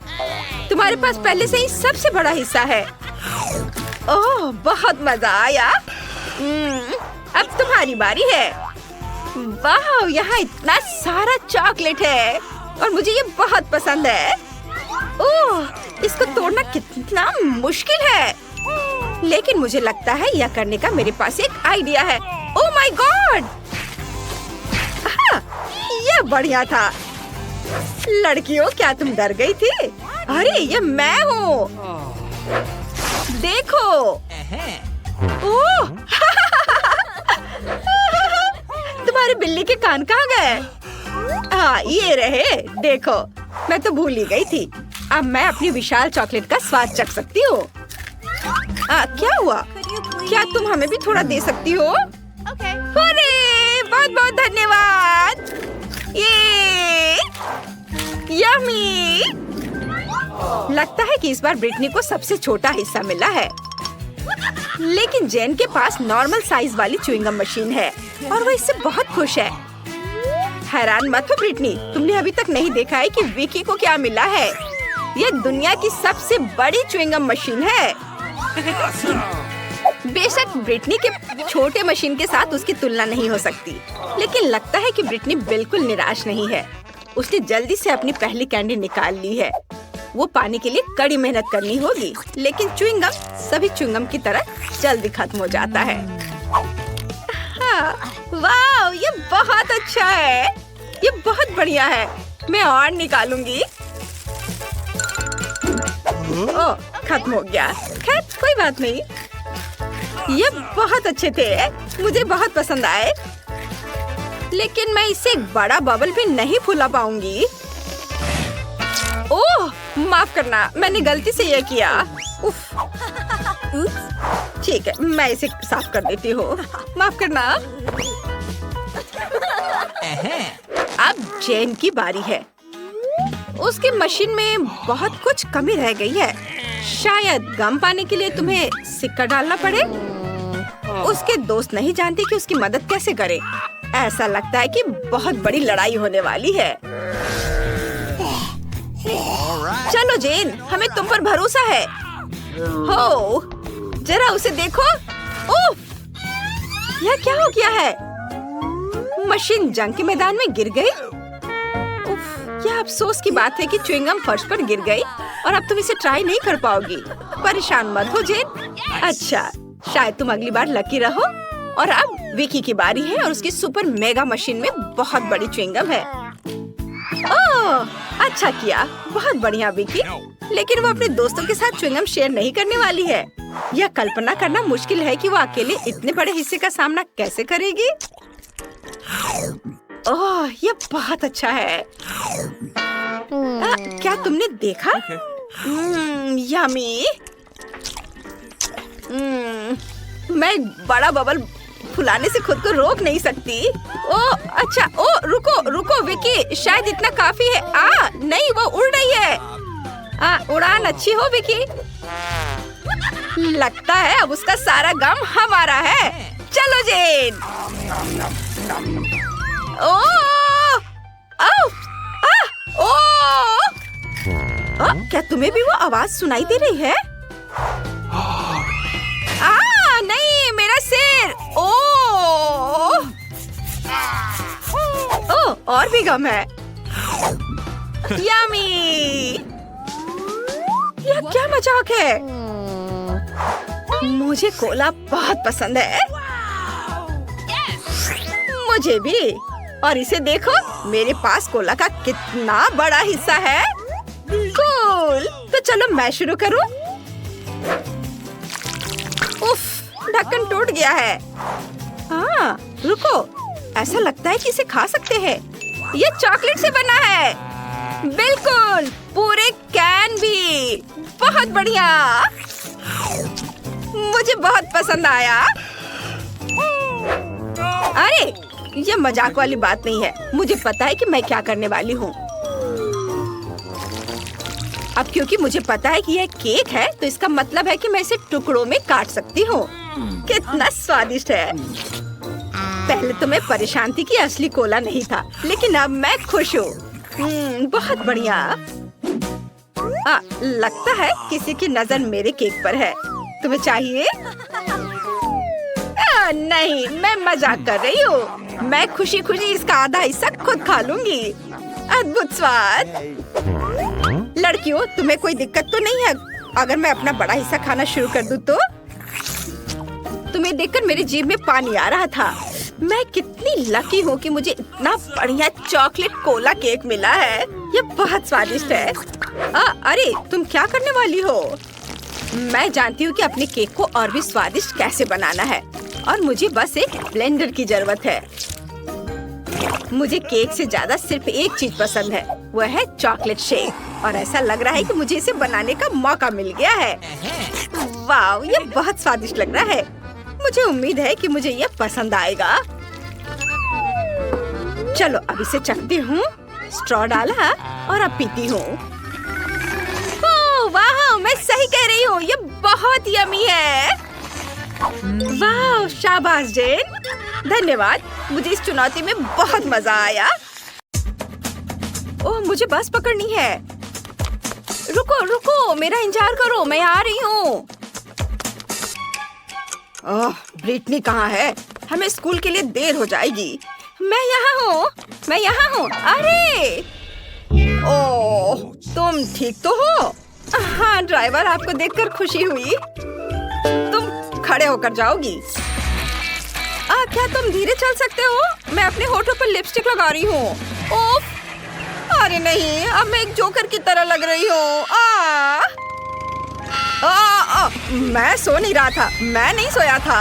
तुम्हारे पास पहले से ही सबसे बड़ा हिस्सा है। ओह, बहुत मजा आया। अब तुम्हारी बारी है। वाह, यहाँ इतना सारा चॉकलेट है और मुझे ये बहुत पसंद है। ओह, इसको तोड़ना कितना मुश्किल है। लेकिन मुझे लगता है यह करने का मेरे पास एक आइडिया है। Oh my God! यह बढ़िया था। लड़कियों, क्या तुम डर गई थी? अरे ये मैं हूँ। देखो। ओह! तुम्हारी बिल्ली के कान कहाँ गए? हाँ, ये रहे। देखो, मैं तो भूल ही गई थी। अब मैं अपनी विशाल चॉकलेट का स्वाद चख सकती हूँ। क्या हुआ? क्या तुम हमें भी थोड़ा दे सकती हो? अरे बहुत बहुत धन्यवाद। ये यम्मी। लगता है कि इस बार ब्रिटनी को सबसे छोटा हिस्सा मिला है, लेकिन जेन के पास नॉर्मल साइज वाली च्युइंगम मशीन है और वो इससे बहुत खुश है। हैरान मत हो ब्रिटनी, तुमने अभी तक नहीं देखा है कि विकी को क्या मिला है। ये दुनिया की सबसे बड़ी च्युइंगम मशीन है। बेशक ब्रिटनी के छोटे मशीन के साथ उसकी तुलना नहीं हो सकती, लेकिन लगता है कि ब्रिटनी बिल्कुल निराश नहीं है। उसने जल्दी से अपनी पहली कैंडी निकाल ली है। वो पाने के लिए कड़ी मेहनत करनी होगी, लेकिन च्युइंगम सभी च्युइंगम की तरह जल्दी खत्म हो जाता है। हाँ, वाह, ये बहुत अच्छा है। ये बहुत बढ़िया है। मैं और निकालूंगी। ओह, खत्म हो गया। खैर, कोई बात नहीं। ये बहुत अच्छे थे, मुझे बहुत पसंद आए, लेकिन मैं इससे एक बड़ा बबल भी नहीं फुला पाऊंगी। ओह, माफ करना, मैंने गलती से ये किया। उफ। ठीक है, मैं इसे साफ कर देती हूँ। माफ करना। अब जेन की बारी है। उसकी मशीन में बहुत कुछ कमी रह गई है। शायद गम पाने के लिए तुम्हें सिक्का डालना पड़े। उसके दोस्त नहीं जानते कि उसकी मदद कैसे करें। ऐसा लगता है कि बहुत बड़ी लड़ाई होने वाली है। चलो जेन, हमें तुम पर भरोसा है। हो, जरा उसे देखो। उफ, यह क्या हो गया है? मशीन जंग के मैदान में गिर गई। उफ, यह अफसोस की बात है कि च्युइंगम फर्श पर गिर गई और अब तुम इसे ट्राई नहीं कर पाओगी। परेशान मत हो जेन। अच्छा, शायद तुम अगली बार लकी रहो। और अब विकी की बारी है और उसकी सुपर मेगा मशीन में बहुत बड़ी च्युइंगम है। ओह, अच्छा किया, बहुत बढ़िया विकी। लेकिन वो अपने दोस्तों के साथ च्युइंगम शेयर नहीं करने वाली है। यह कल्पना करना मुश्किल है कि वो अकेले इतने बड़े हिस्से का सामना कैसे करेगी। ओह, यह बहुत अच्छा है। क्या तुमने देखा? यम्मी। मैं बड़ा बबल फुलाने से खुद को रोक नहीं सकती। ओह, अच्छा। ओह, रुको रुको विकी, शायद इतना काफी है। नहीं, वो उड़ रही है। उड़ान अच्छी हो विकी। लगता है अब उसका सारा गम हमारा है। चलो जेन। ओह, क्या तुम्हें भी वो आवाज सुनाई दे रही है? नहीं, मेरा सिर। ओह, और भी गम है। यम्मी। यह क्या मजाक है? मुझे कोला बहुत पसंद है। मुझे भी। और इसे देखो, मेरे पास कोला का कितना बड़ा हिस्सा है। कूल। तो चलो मैं शुरू करूं। उफ, ढक्कन टूट गया है। रुको, ऐसा लगता है कि इसे खा सकते हैं। ये चॉकलेट से बना है। बिल्कुल, पूरे कैन भी। बहुत बढ़िया, मुझे बहुत पसंद आया। अरे, ये मजाक वाली बात नहीं है। मुझे पता है कि मैं क्या करने वाली हूँ। अब क्योंकि मुझे पता है कि यह केक है, तो इसका मतलब है कि मैं इसे टुकड़ों में काट सकती हूँ। कितना स्वादिष्ट है। पहले तो मैं परेशान थी कि असली कोला नहीं था, लेकिन अब मैं खुश हूँ। बहुत बढ़िया। लगता है किसी की नजर मेरे केक पर है। तुम्हें चाहिए? नहीं, मैं मजाक कर रही हूँ। मैं खुशी खुशी इसका आधा हिस्सा खुद खा लूंगी। अद्भुत स्वाद। लड़कियों, तुम्हें कोई दिक्कत तो नहीं है अगर मैं अपना बड़ा हिस्सा खाना शुरू कर दूँ तो? तुम्हें देखकर मेरी जीभ में पानी आ रहा था। मैं कितनी लकी हूँ कि मुझे इतना बढ़िया चॉकलेट कोला केक मिला है। ये बहुत स्वादिष्ट है। अरे तुम क्या करने वाली हो? मैं जानती हूँ कि अपने केक को और भी स्वादिष्ट कैसे बनाना है और मुझे बस एक ब्लेंडर की जरूरत है। मुझे केक से ज्यादा सिर्फ एक चीज पसंद है, वह है चॉकलेट शेक। और ऐसा लग रहा है कि मुझे इसे बनाने का मौका मिल गया है। वाह, ये बहुत स्वादिष्ट लग रहा है। मुझे उम्मीद है कि मुझे ये पसंद आएगा। चलो अब इसे चखती हूँ। स्ट्रॉ डाला और अब पीती हूँ। ओह वाह, मैं सही कह रही हूँ, ये बहुत यम्मी है। वाह, शाबाश जेन, धन्यवाद। मुझे इस चुनौती में बहुत मजा आया। ओह, मुझे बस पकड़नी है। रुको रुको, मेरा इंतजार करो, मैं आ रही हूँ। ओह, ब्रिटनी कहाँ है? हमें स्कूल के लिए देर हो जाएगी। मैं यहाँ हूँ। अरे ओह, तुम ठीक तो हो? हाँ ड्राइवर, आपको देखकर खुशी हुई। तुम खड़े होकर जाओगी? क्या तुम धीरे चल सकते हो? मैं अपने होठों पर लिपस्टिक लगा रही हूँ। ओफ, अरे नहीं, अब मैं एक जोकर की तरह लग रही हूँ। मैं सो नहीं रहा था, मैं नहीं सोया था।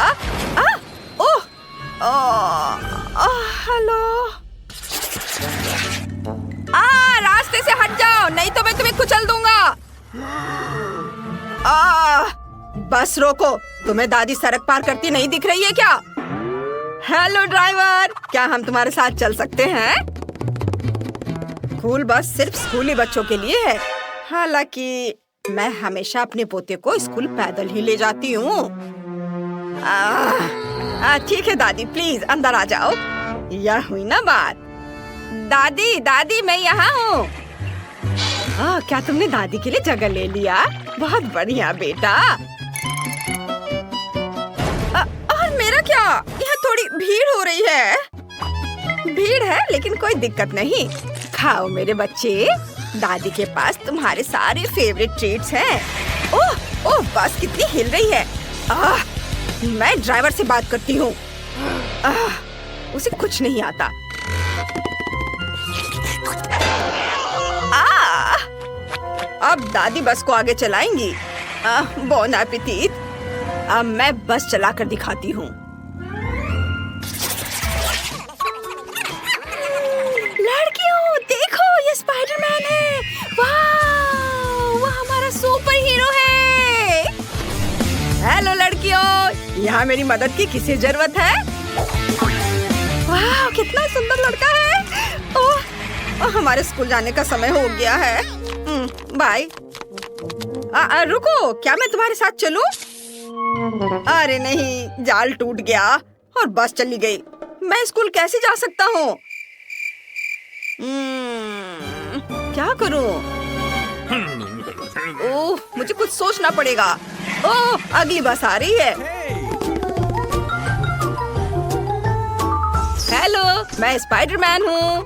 हेलो। रास्ते से हट जाओ, नहीं तो मैं तुम्हें कुचल दूंगा। बस रोको, तुम्हें दादी सड़क पार करती नहीं दिख रही है क्या? हेलो ड्राइवर, क्या हम तुम्हारे साथ चल सकते हैं? स्कूल बस सिर्फ स्कूली बच्चों के लिए है। हालांकि मैं हमेशा अपने पोते को स्कूल पैदल ही ले जाती हूँ। ठीक है दादी, प्लीज अंदर आ जाओ। यह हुई ना बात। दादी, मैं यहाँ हूँ। क्या तुमने दादी के लिए जगह ले लिया? बहुत बढ़िया बेटा। और मेरा क्या? यहाँ थोड़ी भीड़ हो रही है। भीड़ है लेकिन कोई दिक्कत नहीं। खाओ मेरे बच्चे, दादी के पास तुम्हारे सारे फेवरेट ट्रीट्स हैं। ओह, बस कितनी हिल रही है। मैं ड्राइवर से बात करती हूँ। उसे कुछ नहीं आता। अब दादी बस को आगे चलाएंगी। Bone appétit. अब मैं बस चलाकर दिखाती हूँ। लड़कियों देखो, ये स्पाइडरमैन है। वाह, वो हमारा सुपर हीरो है। हेलो लड़कियों, यहाँ मेरी मदद की किसे जरूरत है? वाह, कितना सुंदर लड़का है। ओह, हमारे स्कूल जाने का समय हो गया है। बाय। रुको, क्या मैं तुम्हारे साथ चलूं? अरे नहीं, जाल टूट गया और बस चली गई। मैं स्कूल कैसे जा सकता हूँ? क्या करूँ? ओह, मुझे कुछ सोचना पड़ेगा। ओह, अगली बस आ रही है। हेलो, मैं स्पाइडरमैन हूँ।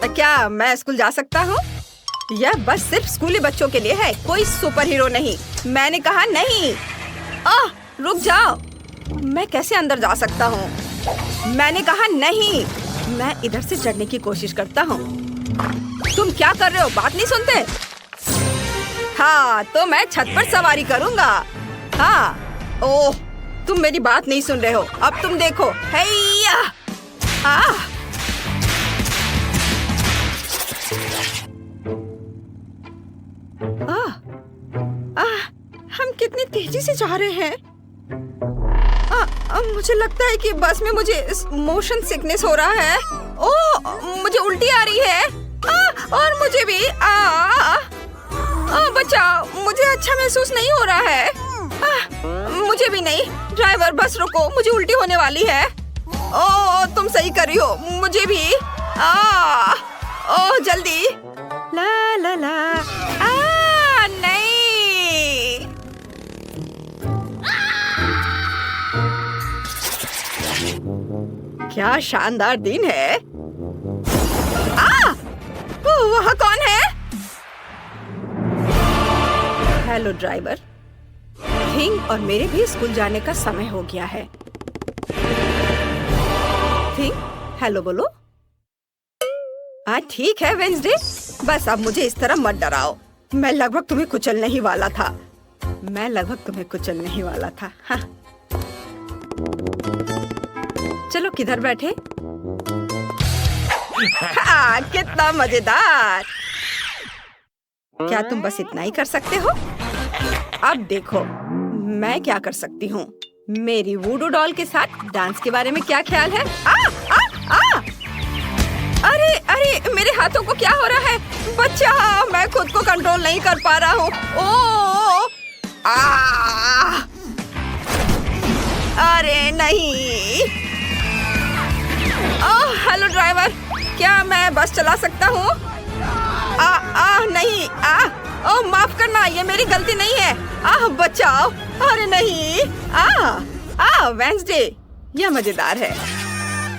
क्या मैं स्कूल जा सकता हूँ? यह बस सिर्फ स्कूली बच्चों के लिए है, कोई सुपर हीरो नहीं। मैंने कहा नहीं। रुक जाओ, मैं कैसे अंदर जा सकता हूँ? मैंने कहा नहीं। मैं इधर से चढ़ने की कोशिश करता हूँ। तुम क्या कर रहे हो? बात नहीं सुनते? हाँ, तो मैं छत पर सवारी करूँगा। हाँ। ओह, तुम मेरी बात नहीं सुन रहे हो। अब तुम देखो। हैया। हम कितनी तेजी से जा रहे हैं। मुझे लगता है कि बस में मुझे मोशन सिकनेस हो रहा है। ओह, मुझे उल्टी आ रही है। और मुझे भी। बचाओ, मुझे अच्छा महसूस नहीं हो रहा है। मुझे भी नहीं। ड्राइवर, बस रोको, मुझे उल्टी होने वाली है। ओह, तुम सही कर रही हो, मुझे भी। ओह, जल्दी। ला ला ला। नहीं। क्या शानदार दिन है। वह कौन है? Hello driver. थिंग और मेरे भी स्कूल जाने का समय हो गया है। नथिंग। हेलो बोलो। ठीक है वेंसडे, बस अब मुझे इस तरह मत डराओ। मैं लगभग तुम्हें कुचलने ही वाला था। हाँ। चलो किधर बैठे? कितना मजेदार। क्या तुम बस इतना ही कर सकते हो? अब देखो मैं क्या कर सकती हूँ। मेरी वूडू डॉल के साथ डांस के बारे में क्या ख्याल है? अरे अरे मेरे हाथों को क्या हो रहा है? बच्चा, मैं खुद को कंट्रोल नहीं कर पा रहा हूँ। अरे नहीं। हेलो ड्राइवर, क्या मैं बस चला सकता हूँ? नहीं। माफ करना, ये मेरी गलती नहीं है। बचाओ। अरे नहीं। वेंसडे, यह मजेदार है।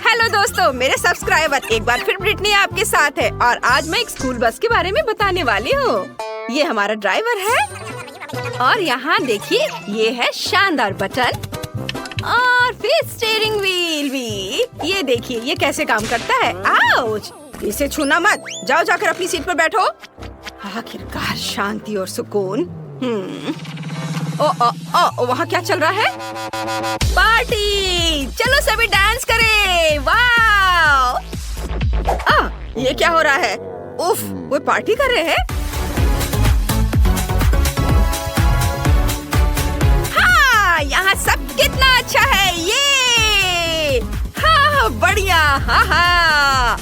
हेलो दोस्तों, मेरे सब्सक्राइबर, एक बार फिर ब्रिटनी आपके साथ है और आज मैं एक स्कूल बस के बारे में बताने वाली हूँ। ये हमारा ड्राइवर है और यहाँ देखिए, ये है शानदार बटन और फिर स्टीयरिंग व्हील भी। ये देखिए ये कैसे काम करता है। आउच! इसे छूना मत। जाओ जाकर अपनी सीट पर बैठो। आखिरकार शांति और सुकून। वहाँ क्या चल रहा है? पार्टी! चलो सभी डांस करें। वाह! ये क्या हो रहा है? उफ, वो पार्टी कर रहे हैं। हाँ, यहाँ सब कितना अच्छा है। ये हाँ बढ़िया। हाँ।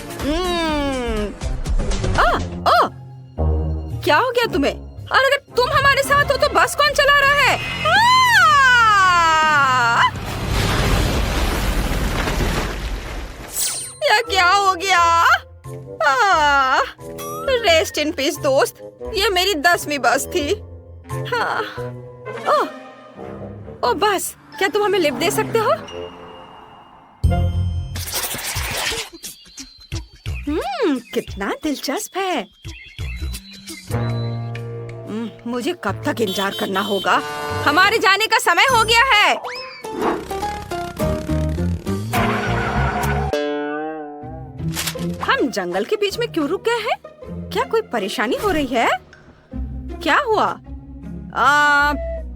क्या हो गया तुम्हें? और अगर तुम हमारे साथ हो तो बस कौन चला रहा है? यह क्या हो गया? रेस्ट इन पीस दोस्त, ये मेरी 10वीं बस थी। हाँ। ओ बस, क्या तुम हमें लिफ्ट दे सकते हो? कितना दिलचस्प है। मुझे कब तक इंतजार करना होगा? हमारे जाने का समय हो गया है। हम जंगल के बीच में क्यों रुक गए हैं? क्या कोई परेशानी हो रही है? क्या हुआ?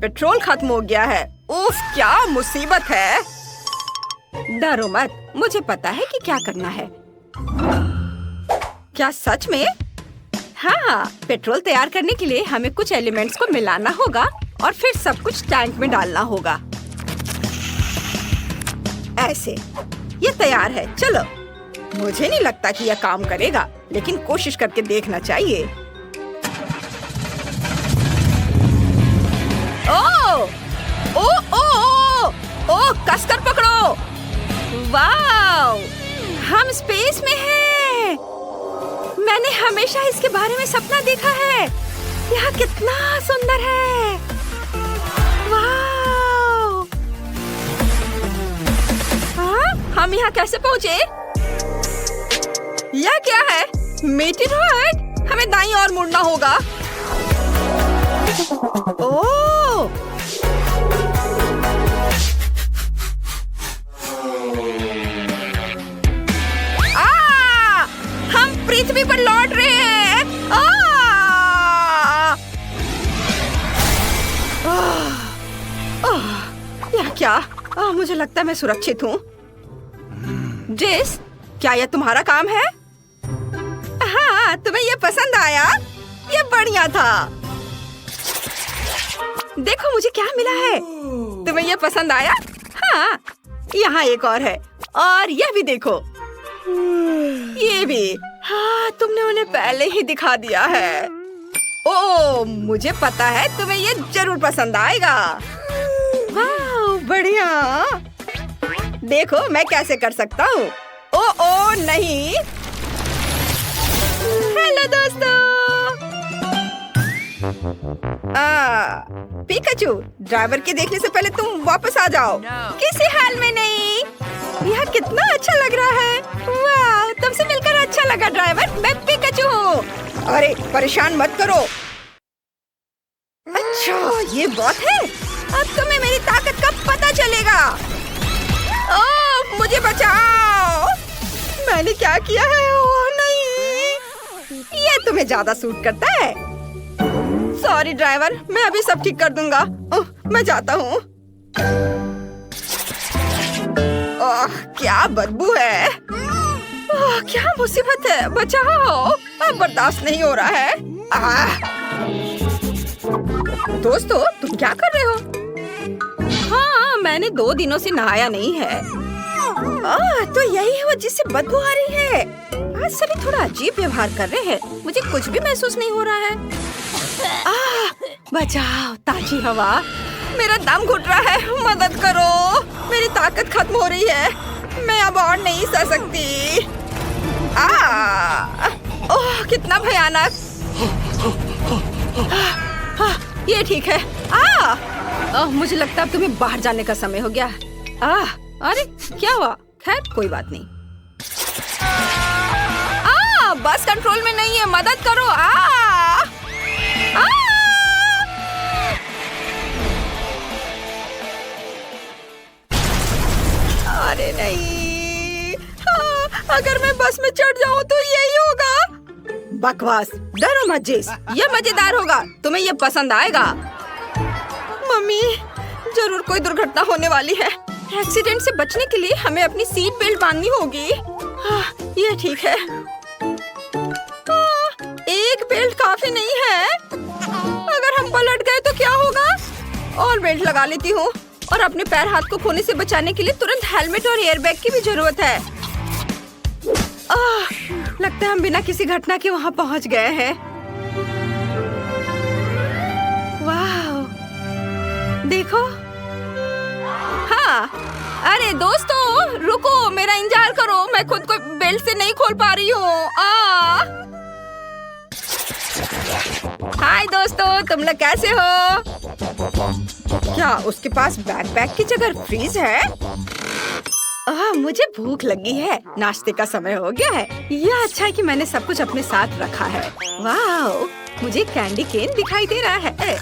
पेट्रोल खत्म हो गया है। उफ, क्या मुसीबत है। डरो मत, मुझे पता है कि क्या करना है। क्या सच में? हाँ, पेट्रोल तैयार करने के लिए हमें कुछ एलिमेंट्स को मिलाना होगा और फिर सब कुछ टैंक में डालना होगा। ऐसे, ये तैयार है। चलो। मुझे नहीं लगता कि यह काम करेगा, लेकिन कोशिश करके देखना चाहिए। कसकर पकड़ो। वाव! हम स्पेस में हैं। मैंने हमेशा इसके बारे में सपना देखा है। यह कितना सुंदर है। वाव! हम यहाँ कैसे पहुँचे? यह क्या है? मीटिरॉइड? हमें दाईं ओर मुड़ना होगा। ओह! हम पृथ्वी पर लौट रहे हैं। यह क्या? मुझे लगता है मैं सुरक्षित हूँ। जेस, क्या यह तुम्हारा काम है? हाँ, तुम्हें यह पसंद आया? यह बढ़िया था। देखो मुझे क्या मिला है। तुम्हें यह पसंद आया? हाँ, यहाँ एक और है और यह भी देखो। ये भी। हाँ, तुमने उन्हें पहले ही दिखा दिया है। ओह, मुझे पता है तुम्हें ये जरूर पसंद आएगा। वाह, बढ़िया। देखो मैं कैसे कर सकता हूँ। ओह नहीं। हेलो दोस्तों। पिकाचू, ड्राइवर के देखने से पहले तुम वापस आ जाओ। किसी हाल में नहीं। यह कितना अच्छा लग रहा है। वाह, तुमसे मिलकर अच्छा लगा ड्राइवर। मैं पिकाचू हूँ। अरे परेशान मत करो। अच्छा, ये बात है। अब तुम्हें मेरी ताकत का पता चलेगा। ओह, मुझे बचाओ। मैंने क्या किया है? ओह नहीं, ये तुम्हें ज्यादा सूट करता है। सॉरी ड्राइवर, मैं अभी सब ठीक कर दूंगा। मैं जाता हूँ। क्या बदबू है। क्या मुसीबत है, बचाओ, अब बर्दाश्त नहीं हो रहा है। दोस्तों, तुम क्या कर रहे हो? हाँ, मैंने 2 दिनों से नहाया नहीं है। तो यही है वो जिससे बदबू आ रही है। आज सभी थोड़ा अजीब व्यवहार कर रहे हैं। मुझे कुछ भी महसूस नहीं हो रहा है। बचाओ, ताजी हवा, मेरा दम घुट रहा है, मदद करो, मेरी ताकत खत्म हो रही है, मैं अब और नहीं सह सकती। ओह, कितना भयानक। ये ठीक है। मुझे लगता है अब तुम्हें बाहर जाने का समय हो गया। अरे क्या हुआ? खैर कोई बात नहीं। बस कंट्रोल में नहीं है, मदद करो। अरे नहीं, अगर मैं बस में चढ़ जाऊं तो यही होगा। बकवास, डरो मत जेस, ये मजेदार होगा, तुम्हें ये पसंद आएगा। मम्मी, जरूर कोई दुर्घटना होने वाली है। एक्सीडेंट से बचने के लिए हमें अपनी सीट बेल्ट बांधनी होगी। ये ठीक है। एक बेल्ट काफी नहीं है। अगर हम पलट गए तो क्या होगा? और बेल्ट लगा लेती हूँ। और अपने पैर हाथ को खोने से बचाने के लिए तुरंत हेलमेट और एयरबैग की भी जरूरत है। लगता है हम बिना किसी घटना के वहाँ पहुँच गए हैं। वाह, देखो। हाँ, अरे दोस्तों, रुको, मेरा इंतजार करो, मैं खुद को बेल्ट से नहीं खोल पा रही हूँ। हाय दोस्तों, तुम लोग कैसे हो? क्या उसके पास बैकपैक की जगह फ्रीज है? मुझे भूख लगी है, नाश्ते का समय हो गया है। यह अच्छा है कि मैंने सब कुछ अपने साथ रखा है। वाह, मुझे कैंडी केन दिखाई दे रहा है।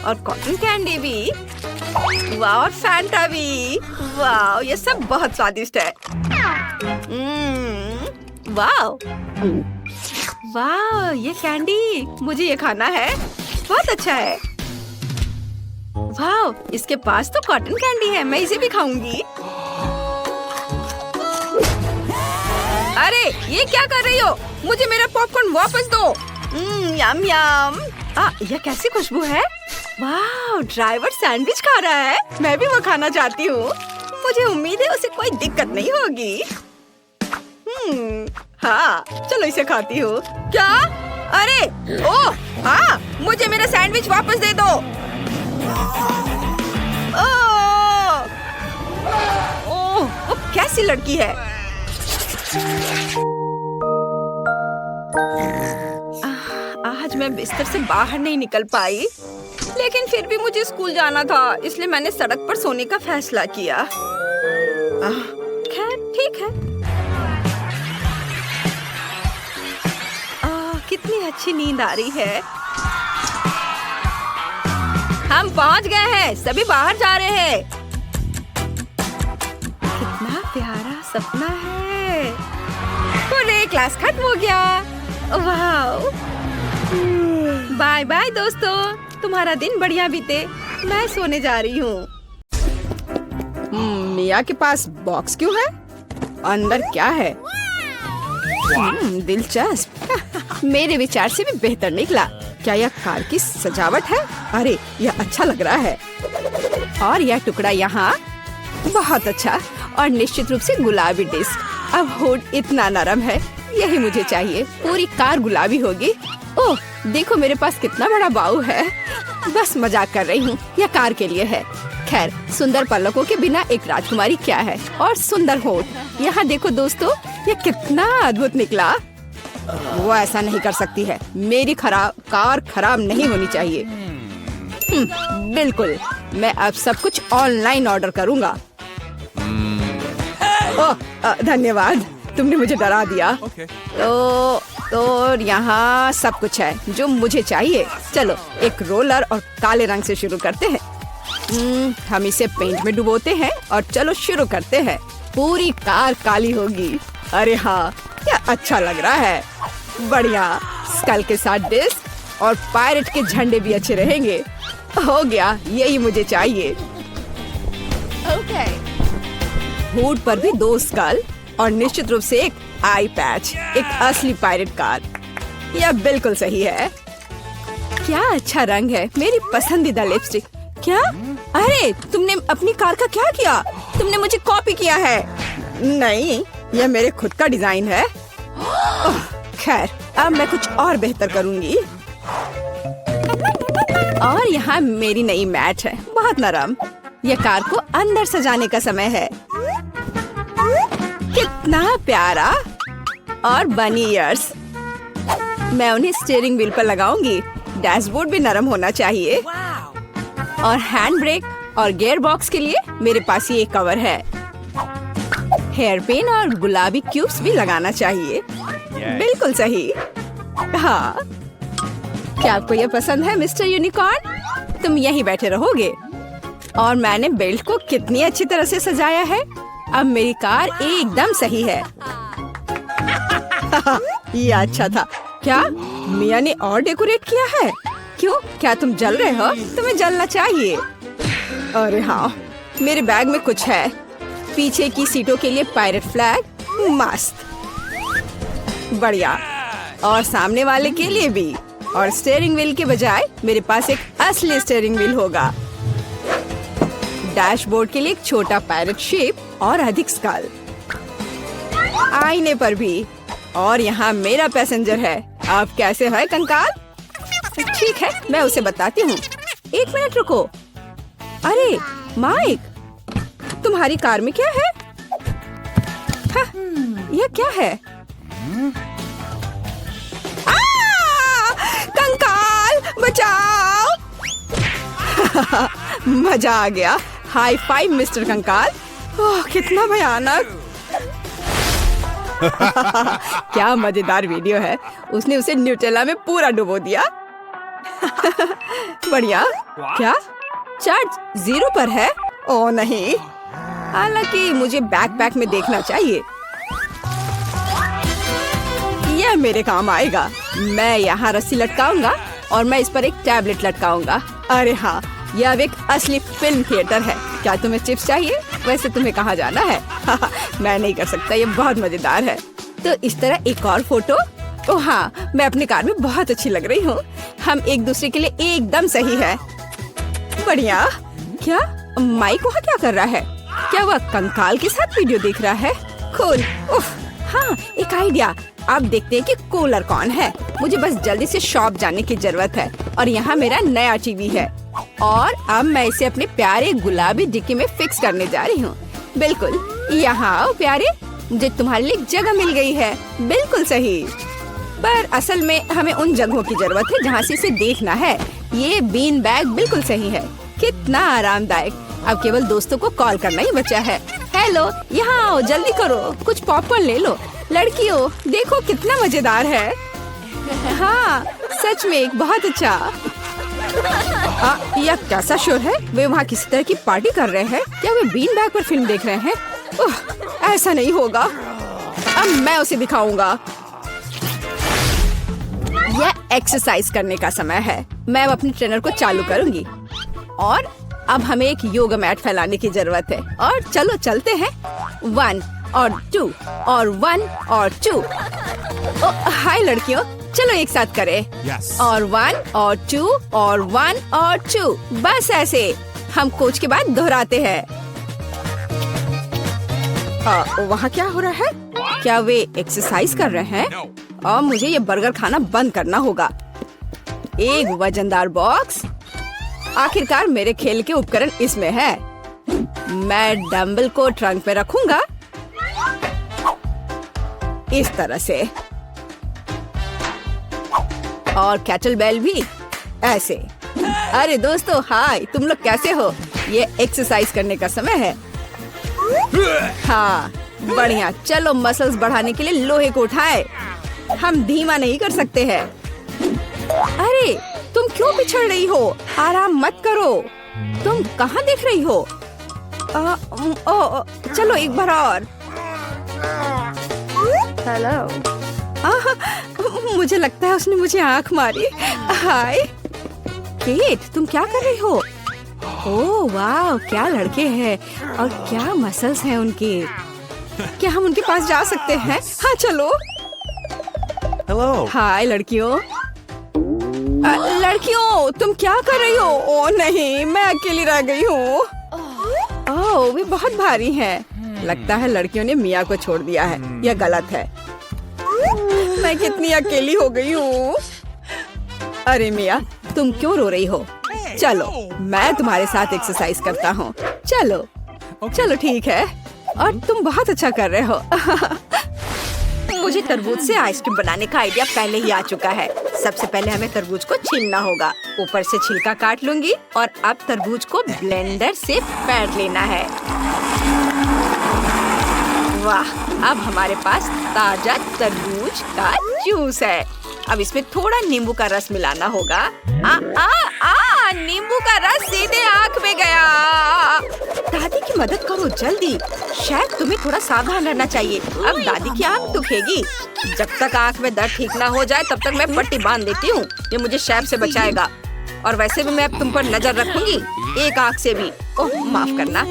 और कॉटन कैंडी भी। वाह, और फैंटा भी। वाह, ये सब बहुत स्वादिष्ट है। वाह वाह, ये कैंडी, मुझे ये खाना है, बहुत अच्छा है। वाह, इसके पास तो कॉटन कैंडी है, मैं इसे भी खाऊंगी। अरे ये क्या कर रही हो? मुझे मेरा पॉपकॉर्न वापस दो। यम यम। यह कैसी खुशबू है? वाह, ड्राइवर सैंडविच खा रहा है, मैं भी वो खाना चाहती हूँ। मुझे उम्मीद है उसे कोई दिक्कत नहीं होगी। हाँ, चलो इसे खाती हूँ। क्या? अरे ओह हाँ, मुझे मेरा सैंडविच वापस दे दो। ओह, वो कैसी लड़की है? आज मैं बिस्तर से बाहर नहीं निकल पाई, लेकिन फिर भी मुझे स्कूल जाना था, इसलिए मैंने सड़क पर सोने का फैसला किया। खैर ठीक है। कितनी अच्छी नींद आ रही है। हम पहुंच गए हैं, सभी बाहर जा रहे हैं। कितना प्यारा सपना है। पूरे क्लास खत्म हो गया। वाह, बाय बाय दोस्तों, तुम्हारा दिन बढ़िया बीते। मैं सोने जा रही हूँ। मिया के पास बॉक्स क्यों है? अंदर क्या है? दिलचस्प। मेरे विचार से भी बेहतर निकला। क्या यह कार की सजावट है? अरे यह अच्छा लग रहा है। और यह टुकड़ा यहाँ, बहुत अच्छा। और निश्चित रूप से गुलाबी डिस्क। अब हुड इतना नरम है, यही मुझे चाहिए। पूरी कार गुलाबी होगी। ओह देखो, मेरे पास कितना बड़ा बाऊ है। बस मजाक कर रही हूँ, यह कार के लिए है। खैर, सुंदर पलकों के बिना एक राजकुमारी क्या है। और सुंदर होठ। यहाँ देखो दोस्तों, ये कितना अद्भुत निकला। वो ऐसा नहीं कर सकती है। मेरी कार खराब नहीं होनी चाहिए। बिल्कुल, मैं अब सब कुछ ऑनलाइन ऑर्डर करूँगा। ओह धन्यवाद, तुमने मुझे डरा दिया। तो यहाँ सब कुछ है जो मुझे चाहिए। चलो एक रोलर और काले रंग से शुरू करते हैं। हम इसे पेंट में डुबोते हैं और चलो शुरू करते हैं। पूरी कार काली होगी। अरे हाँ, क्या अच्छा लग रहा है। बढ़िया, स्कल के साथ डिस्क और पायरेट के झंडे भी अच्छे रहेंगे। हो गया, यही मुझे चाहिए। हुड पर भी 2 स्कल और निश्चित रूप से एक आई पैच, एक असली पायरेट कार। यह बिल्कुल सही है। क्या अच्छा रंग है, मेरी पसंदीदा लिपस्टिक। क्या? अरे तुमने अपनी कार का क्या किया? तुमने मुझे कॉपी किया है। नहीं, यह मेरे खुद का डिजाइन है। खैर, अब मैं कुछ और बेहतर करूंगी। और यहाँ मेरी नई मैट है, बहुत नरम। यह कार को अंदर सजाने का समय है। कितना प्यारा। और बनी ईयर्स, मैं उन्हें स्टीयरिंग व्हील पर लगाऊंगी। डैशबोर्ड भी नरम होना चाहिए। और हैंड ब्रेक और गियर बॉक्स के लिए मेरे पास ये कवर है। हेयर पिन और गुलाबी क्यूब्स भी लगाना चाहिए। बिल्कुल सही। हाँ, क्या आपको ये पसंद है मिस्टर यूनिकॉर्न? तुम यहीं बैठे रहोगे। और मैंने बेल्ट को कितनी अच्छी तरह से सजाया है। अब मेरी कार एकदम सही है। ये अच्छा था। क्या मिया ने और डेकोरेट किया है? क्यों, क्या तुम जल रहे हो? तुम्हें जलना चाहिए। अरे हाँ, मेरे बैग में कुछ है। पीछे की सीटों के लिए पायरेट फ्लैग, मस्त। बढ़िया। और सामने वाले के लिए भी। और स्टीयरिंग व्हील के बजाय मेरे पास एक असली स्टीयरिंग व्हील होगा। डैशबोर्ड के लिए एक छोटा पायरेट शेप और अधिक स्कल। आईने पर भी। और यहाँ मेरा पैसेंजर है। आप कैसे हैं कंकाल? ठीक है, मैं उसे बताती हूँ। 1 मिनट रुको। अरे माइक, तुम्हारी कार में क्या है? हाँ, यह क्या है? कंकाल बचाओ। मजा आ गया। हाई फाइव मिस्टर कंकाल। ओह, कितना भयानक। क्या मजेदार वीडियो है। उसने उसे न्यूटेला में पूरा डुबो दिया। बढ़िया। क्या चार्ज 0 पर है? ओह नहीं, हालांकि मुझे बैकपैक में देखना चाहिए। यह मेरे काम आएगा। मैं यहाँ रस्सी लटकाऊंगा और मैं इस पर एक टैबलेट लटकाऊंगा। अरे हाँ, यह अब एक असली फिल्म थिएटर है। क्या तुम्हें चिप्स चाहिए? वैसे तुम्हें कहाँ जाना है? मैं नहीं कर सकता, ये बहुत मजेदार है। तो इस तरह एक और फोटो। ओह हाँ, मैं अपनी कार में बहुत अच्छी लग रही हूँ। हम एक दूसरे के लिए एकदम सही है। बढ़िया। क्या माइक वहाँ क्या कर रहा है? क्या वह कंकाल के साथ वीडियो देख रहा है? कूल। उफ, हाँ, एक आइडिया। अब देखते हैं कि कूलर कौन है। मुझे बस जल्दी से शॉप जाने की जरूरत है। और यहाँ मेरा नया टीवी है। और अब मैं इसे अपने प्यारे गुलाबी डिक्की में फिक्स करने जा रही हूँ। बिल्कुल, यहाँ आओ प्यारे, मुझे तुम्हारे लिए जगह मिल गई है। बिल्कुल सही। पर असल में हमें उन जगहों की जरूरत है जहाँ से इसे देखना है। ये बीन बैग बिल्कुल सही है। कितना आरामदायक। अब केवल दोस्तों को कॉल करना ही बचा है। हेलो, यहाँ आओ, जल्दी करो, कुछ पॉपकॉर्न ले लो। लड़कियों, देखो कितना मजेदार है। हाँ, सच में बहुत अच्छा। यह कैसा शोर है? वे वहाँ किसी तरह की पार्टी कर रहे हैं? क्या वे बीन बैग पर फिल्म देख रहे हैं? ऐसा नहीं होगा। अब मैं उसे दिखाऊंगा। यह एक्सरसाइज करने का समय है। मैं अब अपनी ट्रेनर को चालू करूंगी। और अब हमें एक योगा मैट फैलाने की जरूरत है। और चलो चलते हैं। 1 और 2 और 1 और 2। हाय लड़कियों, चलो एक साथ करें। और 1 और 2 और 1 और 2। बस ऐसे हम कोच के बाद दोहराते हैं। वहाँ क्या हो रहा है? क्या वे एक्सरसाइज कर रहे हैं? और मुझे ये बर्गर खाना बंद करना होगा। एक वजनदार बॉक्स। आखिरकार मेरे खेल के उपकरण इसमें है। मैं डंबल को ट्रंक पे रखूंगा इस तरह से। और कैटल बेल भी ऐसे। अरे दोस्तों, हाय, तुम लोग कैसे हो? ये एक्सरसाइज करने का समय है। हाँ, बढ़िया। चलो मसल्स बढ़ाने के लिए लोहे को उठाए। हम धीमा नहीं कर सकते हैं। अरे तुम क्यों पिछड़ रही हो? आराम मत करो। तुम कहाँ देख रही हो? चलो एक बार और। मुझे लगता है उसने मुझे आंख मारी। हाय केट, तुम क्या कर रही हो? ओह वाह, क्या लड़के हैं और क्या मसल्स हैं उनके। क्या हम उनके पास जा सकते हैं? हाँ चलो। Hello. हाय लड़कियों। लड़कियों तुम क्या कर रही हो? ओह नहीं, मैं अकेली रह गई हूँ। ओह वे बहुत भारी हैं। लगता है लड़कियों ने मिया को छोड़ दिया है। यह गलत है। मैं कितनी अकेली हो गई हूँ। अरे मिया, तुम क्यों रो रही हो? चलो मैं तुम्हारे साथ एक्सरसाइज करता हूँ। चलो चलो ठीक है। और तुम बहुत अच्छा कर रहे हो। मुझे तरबूज से आइसक्रीम बनाने का आइडिया पहले ही आ चुका है। सबसे पहले हमें तरबूज को छीलना होगा। ऊपर से छिलका काट लूंगी और अब तरबूज को ब्लेंडर से फेंट लेना है। वाह, अब हमारे पास ताजा तरबूज का जूस है। अब इसमें थोड़ा नींबू का रस मिलाना होगा। नींबू का रस सीधे आँख में गया। दादी की मदद करो जल्दी। शायद तुम्हें थोड़ा सावधान रहना चाहिए। अब दादी की आँख दुखेगी। जब तक आँख में दर्द ठीक ना हो जाए तब तक मैं पट्टी बांध देती हूँ। ये मुझे शैप से बचाएगा। और वैसे भी मैं अब तुम पर नजर रखूंगी, एक आँख से भी। ओह माफ करना।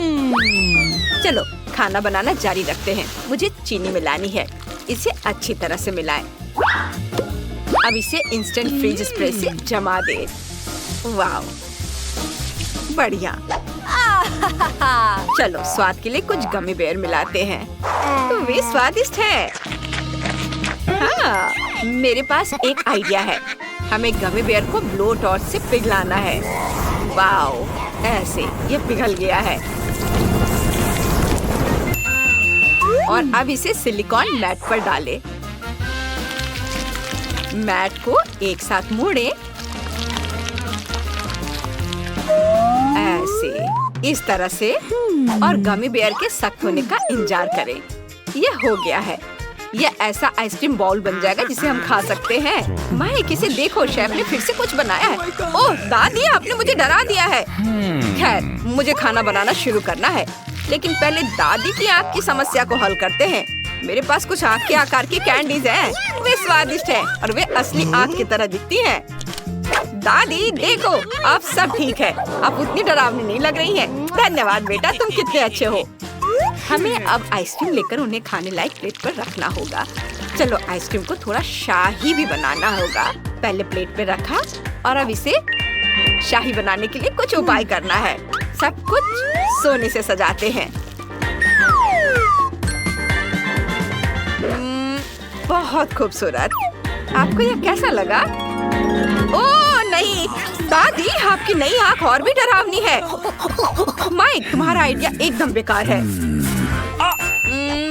चलो खाना बनाना जारी रखते हैं। मुझे चीनी मिलानी है। इसे अच्छी तरह से मिलाएं। अब इसे इंस्टेंट फ्रीज स्प्रे से जमा दे। वाह बढ़िया। चलो स्वाद के लिए कुछ गमी बेयर मिलाते हैं। तो वे स्वादिष्ट है। हाँ, मेरे पास एक आइडिया है। हमें गमी बेयर को ब्लो टॉर्च से पिघलाना है। वाह, ऐसे ये पिघल गया है। और अब इसे सिलिकॉन मैट पर डालें। मैट को एक साथ मोड़ें। ऐसे, इस तरह से, और गमी बेयर के सख्त होने का इंतजार करें। यह हो गया है। यह ऐसा आइसक्रीम बाउल बन जाएगा जिसे हम खा सकते हैं। माइक, इसे देखो, शेफ ने फिर से कुछ बनाया है। ओह दादी, आपने मुझे डरा दिया है। खैर, मुझे खाना बनाना शुरू करना है, लेकिन पहले दादी की आँख की समस्या को हल करते हैं। मेरे पास कुछ आँख के आकार की कैंडीज हैं। वे स्वादिष्ट हैं और वे असली आँख की तरह दिखती हैं। दादी देखो, अब सब ठीक है। अब उतनी डरावनी नहीं लग रही है। धन्यवाद बेटा, तुम कितने अच्छे हो। हमें अब आइसक्रीम लेकर उन्हें खाने लायक प्लेट पर रखना होगा। चलो आइसक्रीम को थोड़ा शाही भी बनाना होगा। पहले प्लेट पे रखा और अब इसे शाही बनाने के लिए कुछ उपाय करना है। सब कुछ सोने से सजाते हैं। बहुत खूबसूरत। आपको यह कैसा लगा? ओह नहीं दादी, आपकी नई आँख और भी डरावनी है। माइक, तुम्हारा आइडिया एकदम बेकार है।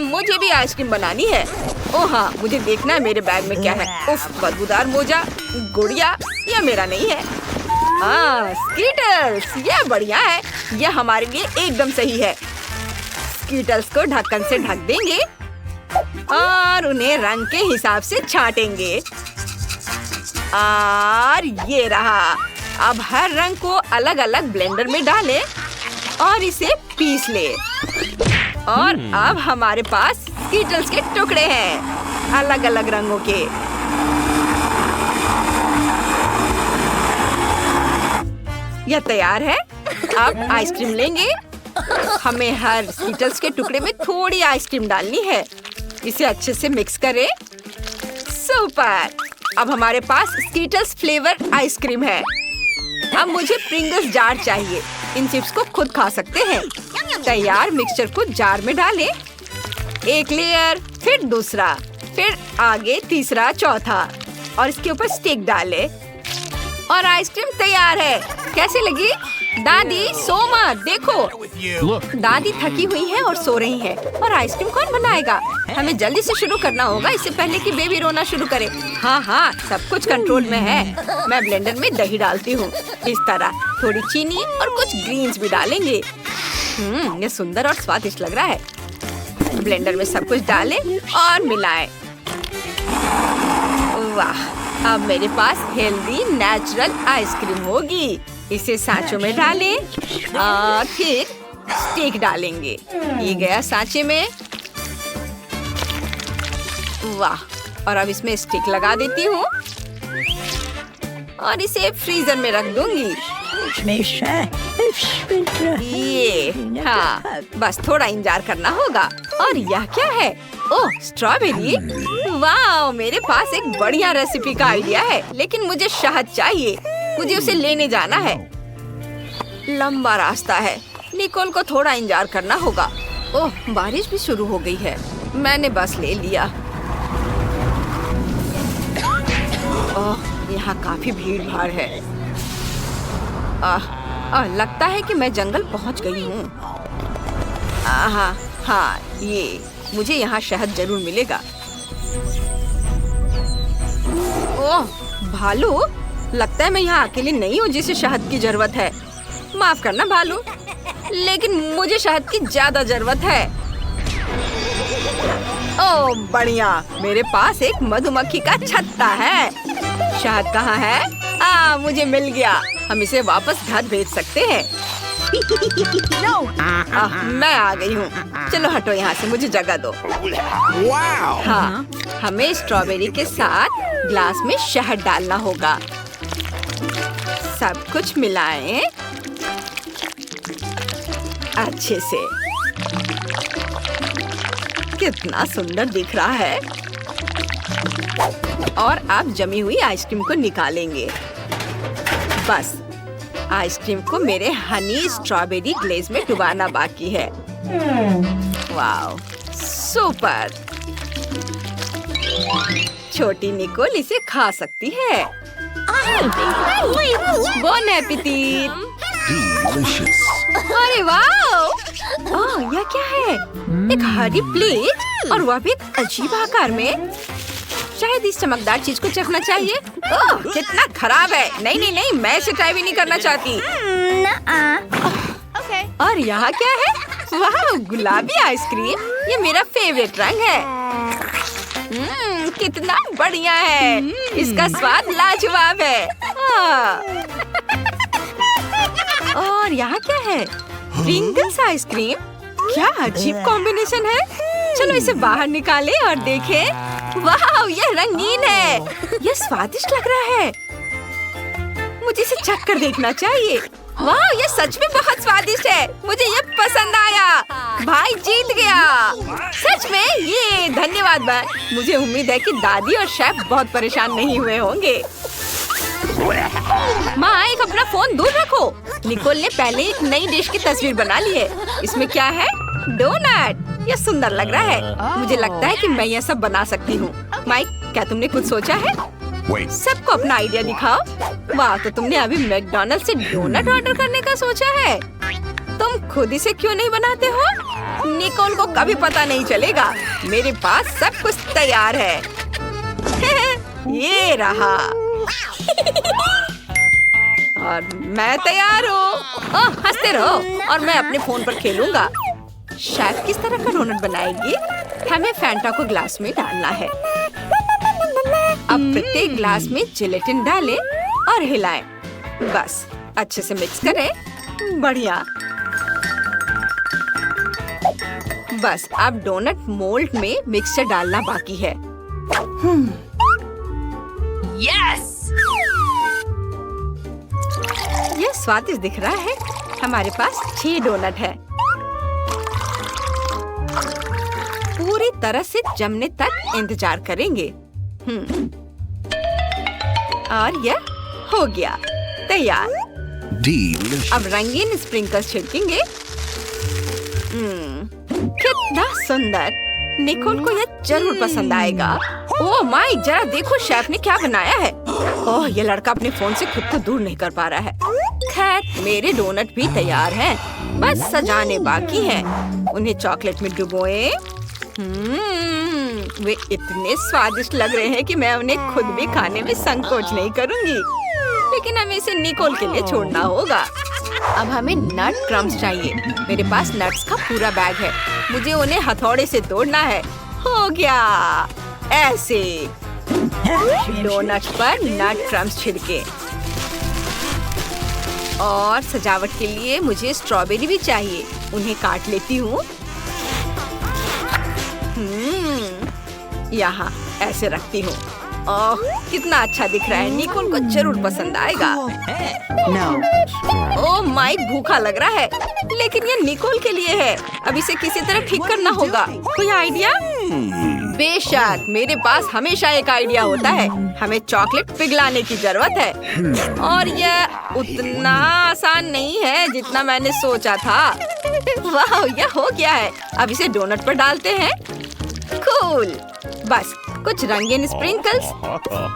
मुझे भी आइसक्रीम बनानी है। ओह हाँ, मुझे देखना है मेरे बैग में क्या है। उफ, बदबूदार मोजा, गुड़िया, यह मेरा नहीं है। स्कीटल्स, यह बढ़िया है। यह हमारे लिए एकदम सही है। स्कीटल्स को ढक्कन से ढक देंगे और उन्हें रंग के हिसाब से छांटेंगे। और ये रहा। अब हर रंग को अलग अलग ब्लेंडर में डालें और इसे पीस ले। और अब हमारे पास स्कीटल्स के टुकड़े हैं, अलग अलग रंगों के। यह तैयार है। अब आइसक्रीम लेंगे। हमें हर स्कीटल्स के टुकड़े में थोड़ी आइसक्रीम डालनी है। इसे अच्छे से मिक्स करें। सुपर! अब हमारे पास स्कीटल्स फ्लेवर आइसक्रीम है। अब मुझे प्रिंगल्स जार चाहिए। इन चिप्स को खुद खा सकते हैं। तैयार मिक्सचर को जार में डालें। एक लेयर, फिर दूसरा, फिर आगे तीसरा, चौथा, और इसके ऊपर स्टिक डालें। और आइसक्रीम तैयार है। कैसे लगी? दादी सो मत, देखो दादी थकी हुई है और सो रही है। और आइसक्रीम कौन बनाएगा? हमें जल्दी से शुरू करना होगा, इससे पहले कि बेबी रोना शुरू करे। हाँ, सब कुछ कंट्रोल में है। मैं ब्लेंडर में दही डालती हूँ। इस तरह थोड़ी चीनी और कुछ ग्रीन्स भी डालेंगे। ये सुंदर और स्वादिष्ट लग रहा है। ब्लेंडर में सब कुछ डालें और मिलाएं। वाह, अब मेरे पास हेल्दी नेचुरल आइसक्रीम होगी। इसे सांचों में डालें और फिर स्टिक डालेंगे। ये गया सांचे में। वाह, और अब इसमें स्टिक लगा देती हूँ और इसे फ्रीजर में रख दूंगी। ये हाँ, बस थोड़ा इंतजार करना होगा। और यह क्या है? ओह, स्ट्रॉबेरी। वाह, मेरे पास एक बढ़िया रेसिपी का आइडिया है, लेकिन मुझे शहद चाहिए। मुझे उसे लेने जाना है। लंबा रास्ता है, निकोल को थोड़ा इंतजार करना होगा। ओह, बारिश भी शुरू हो गई है। मैंने बस ले लिया। ओह, यहाँ काफी भीड़ भाड़ है। लगता है कि मैं जंगल पहुँच गई हूँ। हाँ, ये मुझे यहाँ शहद जरूर मिलेगा। ओह, भालू, लगता है मैं यहाँ अकेली नहीं हूँ जिसे शहद की जरूरत है। माफ करना भालू, लेकिन मुझे शहद की ज्यादा जरूरत है। ओह बढ़िया, मेरे पास एक मधुमक्खी का छत्ता है। शहद कहाँ है? मुझे मिल गया। हम इसे वापस घर भेज सकते हैं। मैं आ गई हूँ। चलो हटो यहाँ से, मुझे जगह दो। हाँ, हमें स्ट्रॉबेरी के साथ ग्लास में शहद डालना होगा। सब कुछ मिलाएं अच्छे से। कितना सुंदर दिख रहा है। और आप जमी हुई आइसक्रीम को निकालेंगे। बस आइसक्रीम को मेरे हनी स्ट्रॉबेरी ग्लेज में डुबाना बाकी है। Wow, super. छोटी निकोल इसे खा सकती है। Bone appétit. अरे वाओ! यह क्या है? एक हरी प्लेट, और वह भी एक अजीब आकार में। शायद इस चमकदार चीज को चखना चाहिए। ओह, कितना खराब है। नहीं, मैं इसे ट्राई भी नहीं करना चाहती। और यहाँ क्या है? वाह, गुलाबी आइसक्रीम। ये मेरा फेवरेट रंग है। कितना बढ़िया है। इसका स्वाद लाजवाब है। और यहाँ क्या है? Pringles ice cream. क्या अजीब कॉम्बिनेशन है। चलो इसे बाहर निकालें और देखें। वाह, यह रंगीन है। यह स्वादिष्ट लग रहा है। मुझे इसे चख कर देखना चाहिए। वाह, यह सच में बहुत स्वादिष्ट है। मुझे यह पसंद आया। भाई जीत गया। सच में? ये धन्यवाद बहन। मुझे उम्मीद है कि दादी और शेफ बहुत परेशान नहीं हुए होंगे। माँ, एक अपना फोन दूर रखो। निकोल ने पहले एक नई डिश की तस्वीर बना ली है। इसमें क्या है? डोनट। यह सुंदर लग रहा है। मुझे लगता है कि मैं यह सब बना सकती हूँ। माइक, क्या तुमने कुछ सोचा है? सबको अपना आइडिया दिखाओ। वाह, तो तुमने अभी मैकडॉनल्ड से डोनट ऑर्डर करने का सोचा है। तुम खुद इसे क्यों नहीं बनाते हो? निकोल को कभी पता नहीं चलेगा। मेरे पास सब कुछ तैयार है। ये रहा। और मैं तैयार हूँ। हंसते रहो और मैं अपने फोन पर खेलूंगा। शेफ किस तरह का डोनट बनाएगी? हमें फैंटा को ग्लास में डालना है। अब प्रत्येक ग्लास में जिलेटिन डालें और हिलाएं। बस अच्छे से मिक्स करें। बढ़िया। बस अब डोनट मोल्ड में मिक्सचर डालना बाकी है। यस! यह स्वादिष्ट दिख रहा है। हमारे पास 6 डोनट है। पूरी तरह से जमने तक इंतजार करेंगे। और यह हो गया तैयार। अब रंगीन स्प्रिंकल्स छिड़केंगे। कितना सुंदर। निकोल को यह जरूर पसंद आएगा। ओह माई, जरा देखो शेफ ने क्या बनाया है। ओह, यह लड़का अपने फोन से खुद को दूर नहीं कर पा रहा है। खैर, मेरे डोनट भी तैयार हैं। बस सजाने बाकी हैं। उन्हें चॉकलेट में डुबोएं। वे इतने स्वादिष्ट लग रहे हैं कि मैं उन्हें खुद भी खाने में संकोच नहीं करूंगी। लेकिन हमें इसे निकोल के लिए छोड़ना होगा। अब हमें नट क्रम्स चाहिए। मेरे पास नट्स का पूरा बैग है। मुझे उन्हें हथौड़े से तोड़ना है। हो गया। ऐसे डोनट पर नट क्रम्स छिड़के। और सजावट के लिए मुझे स्ट्रॉबेरी भी चाहिए। उन्हें काट लेती हूँ। यहाँ ऐसे रखती हूँ। ओह, कितना अच्छा दिख रहा है। निकोल को जरूर पसंद आएगा। ओह माइक भूखा लग रहा है, लेकिन ये निकोल के लिए है। अब इसे किसी तरह ठीक करना होगा। कोई आइडिया? बेशक, मेरे पास हमेशा एक आइडिया होता है। हमें चॉकलेट पिघलाने की जरूरत है, और यह उतना आसान नहीं है जितना मैंने सोचा था। वाह, यह हो गया है। अब इसे डोनट पर डालते हैं। कूल। बस कुछ रंगीन स्प्रिंकल्स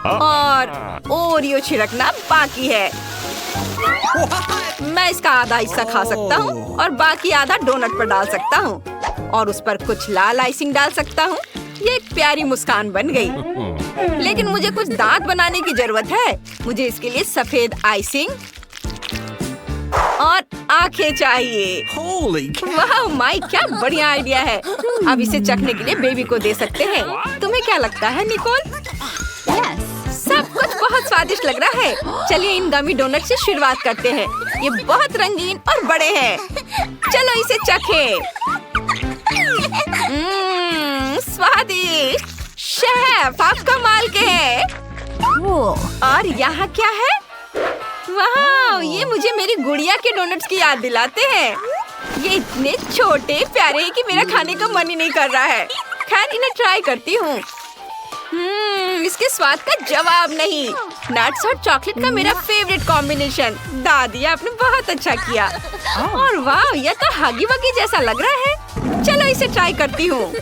और ओरियो छिड़कना बाकी है। मैं इसका आधा हिस्सा खा सकता हूँ और बाकी आधा डोनट पर डाल सकता हूँ, और उस पर कुछ लाल आइसिंग डाल सकता हूँ। ये एक प्यारी मुस्कान बन गई। लेकिन मुझे कुछ दांत बनाने की जरूरत है। मुझे इसके लिए सफेद आइसिंग और आंखें चाहिए। वाह माइक, क्या बढ़िया आइडिया है। अब इसे चखने के लिए बेबी को दे सकते हैं। तुम्हें क्या लगता है निकोल? सब कुछ बहुत स्वादिष्ट लग रहा है। चलिए इन गमी डोनट से शुरुआत करते हैं। ये बहुत रंगीन और बड़े हैं। चलो इसे चखें। स्वादिष्ट। शेफ, आप कमाल के हैं। और यहाँ क्या है? वाह, ये मुझे मेरी गुड़िया के डोनट्स की याद दिलाते हैं। ये इतने छोटे प्यारे हैं कि मेरा खाने का मन ही नहीं कर रहा है। खैर, इन्हें ट्राई करती हूँ। इसके स्वाद का जवाब नहीं। नट्स और चॉकलेट का मेरा फेवरेट कॉम्बिनेशन। दादी, आपने बहुत अच्छा किया। और वाह, यह तो हगी वगी जैसा लग रहा है। चलो इसे ट्राई करती हूँ।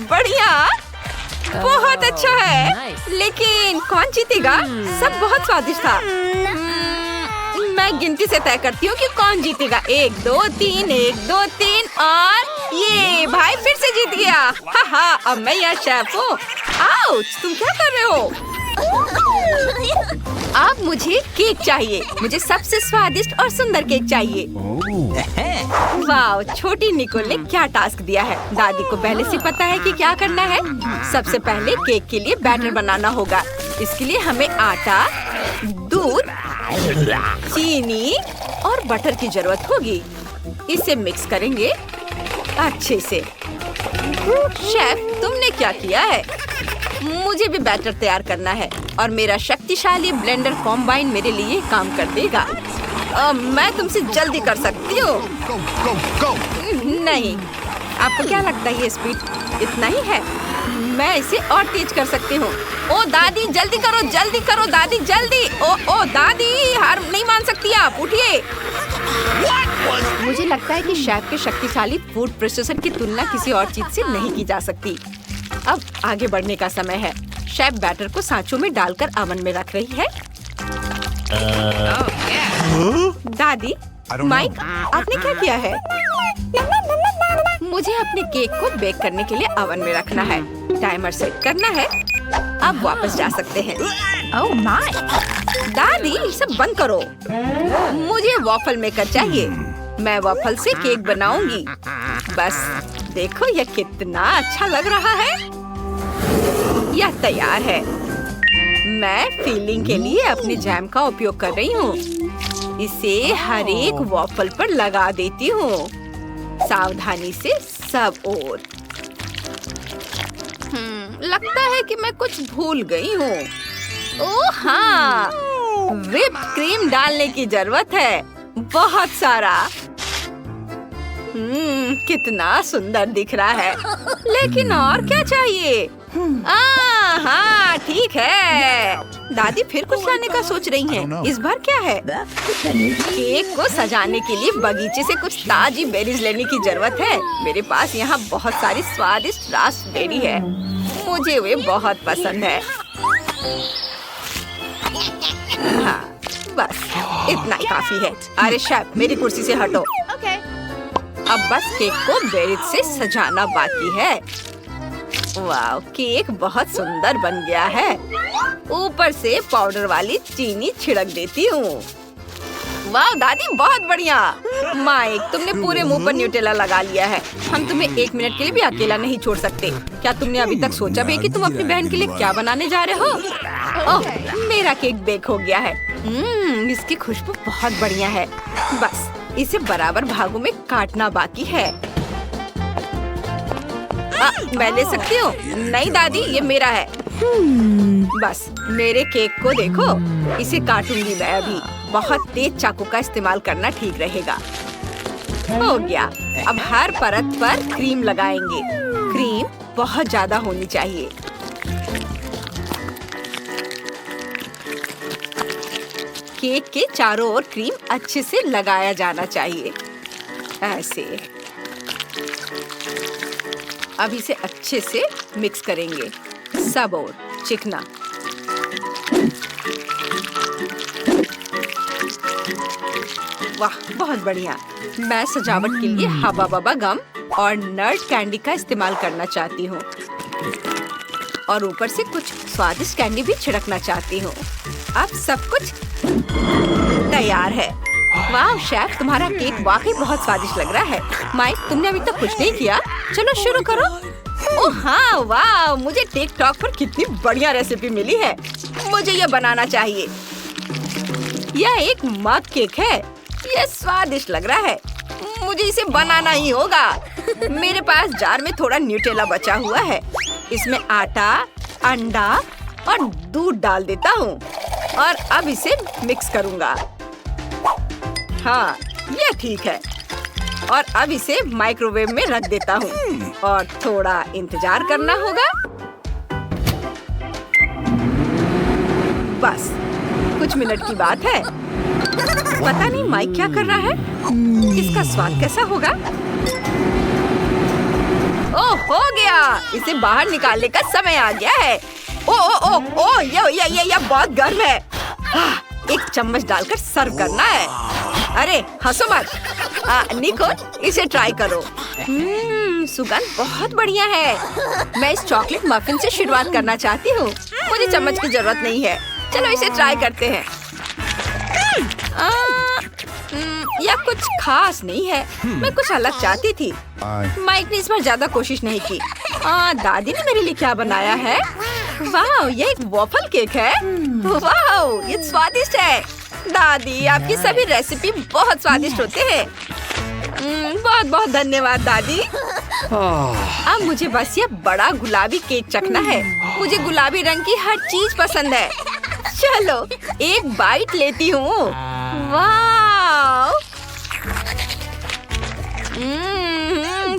बढ़िया, बहुत अच्छा है। लेकिन कौन जीतेगा? सब बहुत स्वादिष्ट था। मैं गिनती से तय करती हूँ कि कौन जीतेगा। 1 2 3, 1 2 3, और ये भाई फिर से जीत गया। हा, अब मैं यहाँ शेफ हूँ। आउच, तुम क्या कर रहे हो? अब मुझे केक चाहिए। मुझे सबसे स्वादिष्ट और सुंदर केक चाहिए। वाह, छोटी निकोल ने क्या टास्क दिया है। दादी को पहले से पता है कि क्या करना है। सबसे पहले केक के लिए बैटर बनाना होगा। इसके लिए हमें आटा, दूध, चीनी और बटर की जरूरत होगी। इसे मिक्स करेंगे अच्छे से। शेफ, तुमने क्या किया है? मुझे भी बैटर तैयार करना है, और मेरा शक्तिशाली ब्लेंडर कॉम्बाइन मेरे लिए काम कर देगा। मैं तुमसे जल्दी कर सकती हूँ। नहीं, आपको क्या लगता है ये स्पीड इतना ही है? मैं इसे और तेज कर सकती हूँ। ओ दादी, जल्दी करो दादी, जल्दी। ओ दादी, हार नहीं मान सकती आप, उठिए। मुझे लगता है कि शेफ के शक्तिशाली फूड प्रोसेसर की तुलना किसी और चीज से नहीं की जा सकती। अब आगे बढ़ने का समय है। शेफ बैटर को सांचों में डालकर ओवन में रख रही है। दादी, माइक, आपने क्या किया है? मुझे अपने केक को बेक करने के लिए ओवन में रखना है। टाइमर सेट करना है। अब वापस जा सकते हैं। Oh my! दादी, सब बंद करो। मुझे वॉफल मेकर चाहिए। मैं वॉफल से केक बनाऊंगी। बस देखो, यह कितना अच्छा लग रहा है। यह तैयार है। मैं फिलिंग के लिए अपने जैम का उपयोग कर रही हूँ। इसे हर एक वॉफल पर लगा देती हूँ, सावधानी से सब ओर। लगता है कि मैं कुछ भूल गई हूँ। ओह हाँ, व्हिप क्रीम डालने की जरूरत है, बहुत सारा। कितना सुंदर दिख रहा है। लेकिन और क्या चाहिए? हाँ, ठीक है। दादी फिर कुछ लाने का सोच रही हैं। इस बार क्या है? केक को सजाने के लिए बगीचे से कुछ ताजी बेरीज लेने की जरूरत है। मेरे पास यहाँ बहुत सारी स्वादिष्ट रास्पबेरी है। मुझे वे बहुत पसंद है। हाँ, बस इतना ही काफी है। अरे शेफ, मेरी कुर्सी से हटो। अब बस केक को बेरीज से सजाना बाकी है। वाह, केक बहुत सुंदर बन गया है। ऊपर से पाउडर वाली चीनी छिड़क देती हूँ। वाह दादी, बहुत बढ़िया। माइक, तुमने पूरे मुंह पर न्यूटेला लगा लिया है। हम तुम्हें 1 मिनट के लिए भी अकेला नहीं छोड़ सकते। क्या तुमने अभी तक सोचा भी कि तुम अपनी बहन के लिए क्या बनाने जा रहे हो? ओह, मेरा केक बेक हो गया है। इसकी खुशबू बहुत बढ़िया है। बस इसे बराबर भागों में काटना बाकी है। मैं ले सकती हूँ? नहीं दादी, ये मेरा है। बस मेरे केक को देखो, इसे काटूंगी मैं अभी। बहुत तेज चाकू का इस्तेमाल करना ठीक रहेगा। हो गया। अब हर परत पर क्रीम लगाएंगे। क्रीम बहुत ज्यादा होनी चाहिए। केक के चारों ओर क्रीम अच्छे से लगाया जाना चाहिए, ऐसे। अब इसे अच्छे से मिक्स करेंगे, सब ओर चिकना। वाह, बहुत बढ़िया। मैं सजावट के लिए हवा बबा गम और नट कैंडी का इस्तेमाल करना चाहती हूँ और ऊपर से कुछ स्वादिष्ट कैंडी भी छिड़कना चाहती हूँ। अब सब कुछ तैयार है। वाह शेफ, तुम्हारा केक वाकई बहुत स्वादिष्ट लग रहा है। माइक, तुमने अभी तक कुछ नहीं किया। चलो शुरू करो। ओह हाँ, वाह, मुझे टिकटॉक पर कितनी बढ़िया रेसिपी मिली है। मुझे यह बनाना चाहिए। यह एक मग केक है। यह स्वादिष्ट लग रहा है। मुझे इसे बनाना ही होगा। मेरे पास जार में थोड़ा न्यूटेला बचा हुआ है। इसमें आटा, अंडा और दूध डाल देता हूँ और अब इसे मिक्स करूँगा। हाँ, यह ठीक है। और अब इसे माइक्रोवेव में रख देता हूँ और थोड़ा इंतजार करना होगा। बस कुछ मिनट की बात है। पता नहीं माइक क्या कर रहा है। इसका स्वाद कैसा होगा? ओह, हो गया। इसे बाहर निकालने का समय आ गया है। ओ ओ ओ ओ, ये बहुत गर्म है। एक चम्मच डालकर सर्व करना है। अरे हंसो मत। निको, इसे ट्राई करो। सुगंध बहुत बढ़िया है। मैं इस चॉकलेट मफिन से शुरुआत करना चाहती हूँ। मुझे चम्मच की जरूरत नहीं है। चलो इसे ट्राई करते हैं। यह कुछ खास नहीं है। मैं कुछ अलग चाहती थी। माइक ने इस बार ज्यादा कोशिश नहीं की। दादी ने मेरे लिए क्या बनाया है? वाह, ये एक वॉफल केक है। वाह, ये स्वादिष्ट है। दादी, आपकी सभी रेसिपी बहुत स्वादिष्ट होते हैं। बहुत बहुत धन्यवाद दादी। अब मुझे बस ये बड़ा गुलाबी केक चखना है। मुझे गुलाबी रंग की हर चीज पसंद है। चलो एक बाइट लेती हूँ। वाह,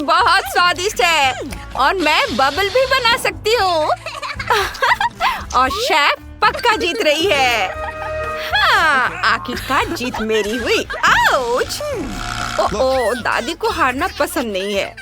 बहुत स्वादिष्ट है और मैं बबल भी बना सकती हूँ। और शेफ पक्का जीत रही है। हाँ, आखिरकार जीत मेरी हुई। आउच! ओह, दादी को हारना पसंद नहीं है।